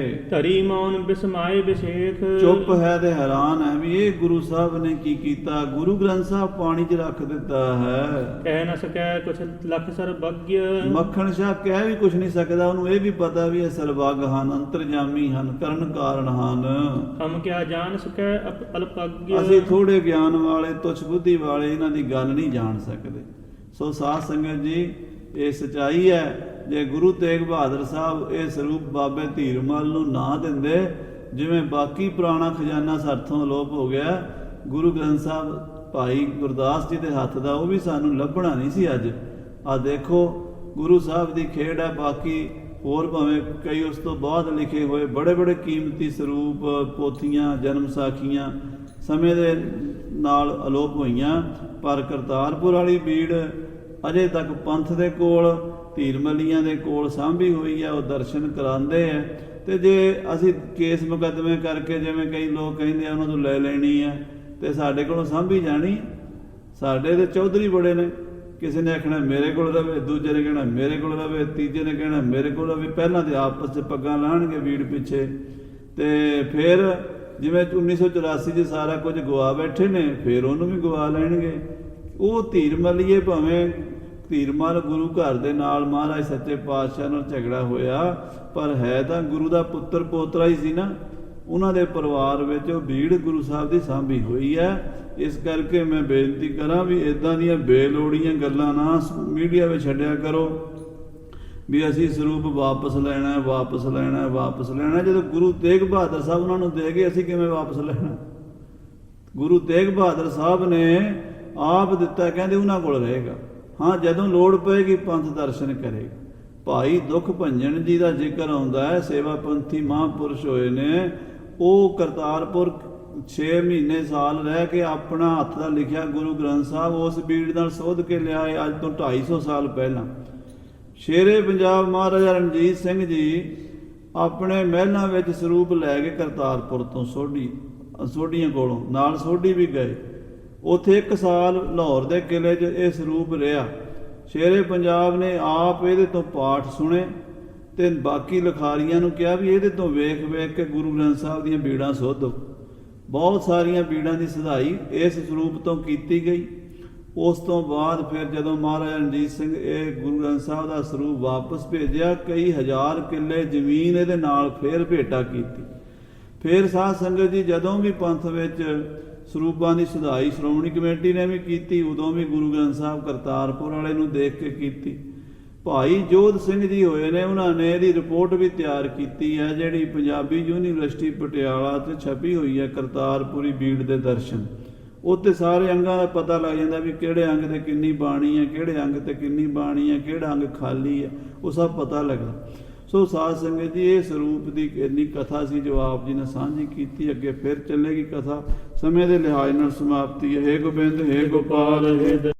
ਧਰੀ ਮੌਨ ਬਿਸਮਾਏ ਵਿਸ਼ੇਖ। ਚੁੱਪ ਹੈ ਤੇ ਹੈਰਾਨ ਹੈ ਵੀ ਇਹ ਗੁਰੂ ਸਾਹਿਬ ਨੇ ਕੀ ਕੀਤਾ? ਗੁਰੂ ਗ੍ਰੰਥ ਸਾਹਿਬ ਪਾਣੀ 'ਚ ਰੱਖ ਦਿੱਤਾ ਹੈ। ਕਹਿ ਨਾ ਸਕੈ ਕੁਛ ਲੱਖ ਸਰਬੱਗ। ਮੱਖਣ ਸ਼ਾਹ ਕਹਿ ਵੀ ਕੁਛ ਨਹੀਂ ਸਕਦਾ, ਉਹਨੂੰ ਇਹ ਵੀ ਪਤਾ ਵੀ ਇਹ ਸਰਬੱਗ ਹਨ, ਅੰਤਰਜਾਮੀ ਹਨ, ਕਰਨ ਕਾਰਨ ਹਨ। ਹਮ ਕਿਆ ਜਾਣ ਸਕੈ ਅਲਪੱਗ। ਅਸੀਂ ਥੋੜੇ ਗਿਆਨ ਵਾਲੇ, ਤੁਛ ਬੁੱਧੀ ਵਾਲੇ ਇਹਨਾਂ ਦੀ ਗੱਲ ਨਹੀਂ ਜਾਣ ਸਕਦੇ। ਸੋ ਸਾਧ ਸੰਗਤ ਜੀ, ਇਹ ਸਚਾਈ ਹੈ। ਜੇ ਗੁਰੂ ਤੇਗ ਬਹਾਦਰ ਸਾਹਿਬ ਇਹ ਸਰੂਪ ਬਾਬੇ ਧੀਰਮਲ ਨੂੰ ਨਾ ਦਿੰਦੇ, ਜਿਵੇਂ ਬਾਕੀ ਪੁਰਾਣਾ ਖਜ਼ਾਨਾ ਸਾਥੋਂ ਅਲੋਪ ਹੋ ਗਿਆ, ਗੁਰੂ ਗ੍ਰੰਥ ਸਾਹਿਬ ਭਾਈ ਗੁਰਦਾਸ ਜੀ ਦੇ ਹੱਥ ਦਾ, ਉਹ ਵੀ ਸਾਨੂੰ ਲੱਭਣਾ ਨਹੀਂ ਸੀ ਅੱਜ। ਆ ਦੇਖੋ ਗੁਰੂ ਸਾਹਿਬ ਦੀ ਖੇਡ ਹੈ। ਬਾਕੀ ਹੋਰ ਭਾਵੇਂ ਕਈ ਉਸ ਤੋਂ ਬਾਅਦ ਲਿਖੇ ਹੋਏ ਬੜੇ ਬੜੇ ਕੀਮਤੀ ਸਰੂਪ, ਪੋਥੀਆਂ, ਜਨਮ ਸਾਖੀਆਂ ਸਮੇਂ ਦੇ ਨਾਲ ਅਲੋਪ ਹੋਈਆਂ, ਪਰ ਕਰਤਾਰਪੁਰ ਵਾਲੀ ਬੀੜ ਅਜੇ ਤੱਕ ਪੰਥ ਦੇ ਕੋਲ, ਧੀਰਮਲੀਆਂ ਦੇ ਕੋਲ ਸਾਂਭੀ ਹੋਈ ਹੈ। ਉਹ ਦਰਸ਼ਨ ਕਰਾਉਂਦੇ ਹੈ। ਤੇ ਜੇ ਅਸੀਂ ਕੇਸ ਮੁਕੱਦਮੇ ਕਰਕੇ, ਜਿਵੇਂ ਕਈ ਲੋਕ ਕਹਿੰਦੇ ਆ, ਉਹਨਾਂ ਤੋਂ ਲੈ ਲੈਣੀ ਹੈ ਤੇ ਸਾਡੇ ਕੋਲੋਂ ਸਾਂਭੀ ਜਾਣੀ। ਸਾਡੇ ਤੇ ਚੌਧਰੀ ਬੜੇ ਨੇ, ਕਿਸੇ ਨੇ ਆਖਣਾ ਮੇਰੇ ਕੋਲ ਰਵੇ, ਦੂਜੇ ਨੇ ਕਹਿਣਾ ਮੇਰੇ ਕੋਲ ਰਵੇ, ਤੀਜੇ ਨੇ ਕਹਿਣਾ ਮੇਰੇ ਕੋਲ ਰਵੇ। ਪਹਿਲਾਂ ਤੇ ਆਪਸ 'ਚ ਪੱਗਾਂ ਲਾਹਣਗੇ ਬੀੜ ਪਿੱਛੇ, ਤੇ ਫਿਰ ਜਿਵੇਂ 1984 'ਚ ਸਾਰਾ ਕੁਝ ਗਵਾ ਬੈਠੇ ਨੇ, ਫਿਰ ਉਹਨੂੰ ਵੀ ਗਵਾ ਲੈਣਗੇ। ਉਹ ਧੀਰਮਲੀਏ ਭਾਵੇਂ ਧੀਰਮਲ ਗੁਰੂ ਘਰ ਦੇ ਨਾਲ ਮਹਾਰਾਜ ਸੱਚੇ ਪਾਤਸ਼ਾਹ ਨਾਲ ਝਗੜਾ ਹੋਇਆ, ਪਰ ਹੈ ਤਾਂ ਗੁਰੂ ਦਾ ਪੁੱਤਰ ਪੋਤਰਾ ਹੀ ਸੀ ਨਾ। ਉਹਨਾਂ ਦੇ ਪਰਿਵਾਰ ਵਿੱਚ ਉਹ ਬੀੜ ਗੁਰੂ ਸਾਹਿਬ ਦੀ ਸਾਂਭੀ ਹੋਈ ਹੈ। ਇਸ ਕਰਕੇ ਮੈਂ ਬੇਨਤੀ ਕਰਾਂ ਵੀ ਇਦਾਂ ਦੀਆਂ ਬੇਲੋੜੀਆਂ ਗੱਲਾਂ ਨਾ ਮੀਡੀਆ ਵਿੱਚ ਛੱਡਿਆ ਕਰੋ ਵੀ ਅਸੀਂ ਸਰੂਪ ਵਾਪਸ ਲੈਣਾ, ਵਾਪਸ ਲੈਣਾ, ਵਾਪਸ ਲੈਣਾ। ਜਦੋਂ ਗੁਰੂ ਤੇਗ ਬਹਾਦਰ ਸਾਹਿਬ ਉਹਨਾਂ ਨੂੰ ਦੇ ਗਏ, ਅਸੀਂ ਕਿਵੇਂ ਵਾਪਸ ਲੈਣਾ? ਗੁਰੂ ਤੇਗ ਬਹਾਦਰ ਸਾਹਿਬ ਨੇ ਆਪ ਦਿੱਤਾ, ਕਹਿੰਦੇ ਉਹਨਾਂ ਕੋਲ ਰਹੇਗਾ। ਹਾਂ, ਜਦੋਂ ਲੋੜ ਪਏਗੀ ਪੰਥ ਦਰਸ਼ਨ ਕਰੇਗਾ। ਭਾਈ ਦੁਖ ਭੰਜਨ ਜੀ ਦਾ ਜ਼ਿਕਰ ਆਉਂਦਾ ਹੈ, ਸੇਵਾ ਪੰਥੀ ਮਹਾਂਪੁਰਸ਼ ਹੋਏ ਨੇ। ਉਹ ਕਰਤਾਰਪੁਰ 6 ਮਹੀਨੇ ਸਾਲ ਰਹਿ ਕੇ ਆਪਣਾ ਹੱਥ ਦਾ ਲਿਖਿਆ ਗੁਰੂ ਗ੍ਰੰਥ ਸਾਹਿਬ ਉਸ ਬੀੜ ਨਾਲ ਸੋਧ ਕੇ ਲਿਆਏ, ਅੱਜ ਤੋਂ 250 ਸਾਲ ਪਹਿਲਾਂ। ਸ਼ੇਰੇ ਪੰਜਾਬ ਮਹਾਰਾਜਾ ਰਣਜੀਤ ਸਿੰਘ ਜੀ ਆਪਣੇ ਮਹਿਲਾਂ ਵਿੱਚ ਸਰੂਪ ਲੈ ਕੇ ਕਰਤਾਰਪੁਰ ਤੋਂ ਸੋਢੀਆਂ ਕੋਲੋਂ ਨਾਲ ਸੋਢੀ ਵੀ ਗਏ। ਉੱਥੇ 1 ਸਾਲ ਲਾਹੌਰ ਦੇ ਕਿਲੇ 'ਚ ਇਹ ਸਰੂਪ ਰਿਹਾ। ਸ਼ੇਰੇ ਪੰਜਾਬ ਨੇ ਆਪ ਇਹਦੇ ਤੋਂ ਪਾਠ ਸੁਣੇ ਤੇ ਬਾਕੀ ਲਿਖਾਰੀਆਂ ਨੂੰ ਕਿਹਾ ਵੀ ਇਹਦੇ ਤੋਂ ਵੇਖ ਵੇਖ ਕੇ ਗੁਰੂ ਗ੍ਰੰਥ ਸਾਹਿਬ ਦੀਆਂ ਬੀੜਾਂ ਸੁੱਧ। ਬਹੁਤ ਸਾਰੀਆਂ ਬੀੜਾਂ ਦੀ ਸਦਾਈ ਇਸ ਸਰੂਪ ਤੋਂ ਕੀਤੀ ਗਈ। ਉਸ ਤੋਂ ਬਾਅਦ ਫਿਰ ਜਦੋਂ ਮਹਾਰਾਜਾ ਰਣਜੀਤ ਸਿੰਘ ਇਹ ਗੁਰੂ ਗ੍ਰੰਥ ਸਾਹਿਬ ਦਾ ਸਰੂਪ ਵਾਪਸ ਭੇਜਿਆ, ਕਈ ਹਜ਼ਾਰ ਕਿੱਲੇ ਜ਼ਮੀਨ ਇਹਦੇ ਨਾਲ ਫਿਰ ਭੇਟਾ ਕੀਤੀ। ਫਿਰ ਸਾਧ ਸੰਗਤ ਜੀ ਜਦੋਂ ਵੀ ਪੰਥ ਵਿੱਚ ਸਰੂਪਾਂ ਦੀ ਸਦਾਈ ਸ਼੍ਰੋਮਣੀ ਕਮੇਟੀ ਨੇ ਵੀ ਕੀਤੀ, ਉਦੋਂ ਵੀ ਗੁਰੂ ਗ੍ਰੰਥ ਸਾਹਿਬ ਕਰਤਾਰਪੁਰ ਵਾਲੇ ਨੂੰ ਦੇਖ ਕੇ ਕੀਤੀ। ਭਾਈ ਜੋਧ ਸਿੰਘ ਜੀ ਹੋਏ ਨੇ, ਉਹਨਾਂ ਨੇ ਇਹਦੀ ਰਿਪੋਰਟ ਵੀ ਤਿਆਰ ਕੀਤੀ ਹੈ, ਜਿਹੜੀ ਪੰਜਾਬੀ ਯੂਨੀਵਰਸਿਟੀ ਪਟਿਆਲਾ 'ਚ ਛਪੀ ਹੋਈ ਹੈ, ਕਰਤਾਰਪੁਰੀ ਬੀੜ ਦੇ ਦਰਸ਼ਨ। ਉੱਥੇ ਸਾਰੇ ਅੰਗਾਂ ਦਾ ਪਤਾ ਲੱਗ ਜਾਂਦਾ ਵੀ ਕਿਹੜੇ ਅੰਗ ਤੇ ਕਿੰਨੀ ਬਾਣੀ ਹੈ, ਕਿਹੜੇ ਅੰਗ ਤੇ ਕਿੰਨੀ ਬਾਣੀ ਹੈ, ਕਿਹੜਾ ਅੰਗ ਖਾਲੀ ਹੈ, ਉਹ ਸਭ ਪਤਾ ਲੱਗਦਾ। ਸੋ ਸਾਧ ਸੰਗਤ ਜੀ, ਇਹ ਸਰੂਪ ਦੀ ਇੰਨੀ ਕਥਾ ਸੀ ਜੋ ਆਪ ਜੀ ਨੇ ਸਾਂਝੀ ਕੀਤੀ। ਅੱਗੇ ਫਿਰ ਚੱਲੇਗੀ ਕਥਾ, ਸਮੇਂ ਦੇ ਲਿਹਾਜ਼ ਨਾਲ ਸਮਾਪਤੀ ਹੈ। ਹੇ ਗੋਬਿੰਦ, ਹੇ ਗੋਪਾਲ, ਹੇ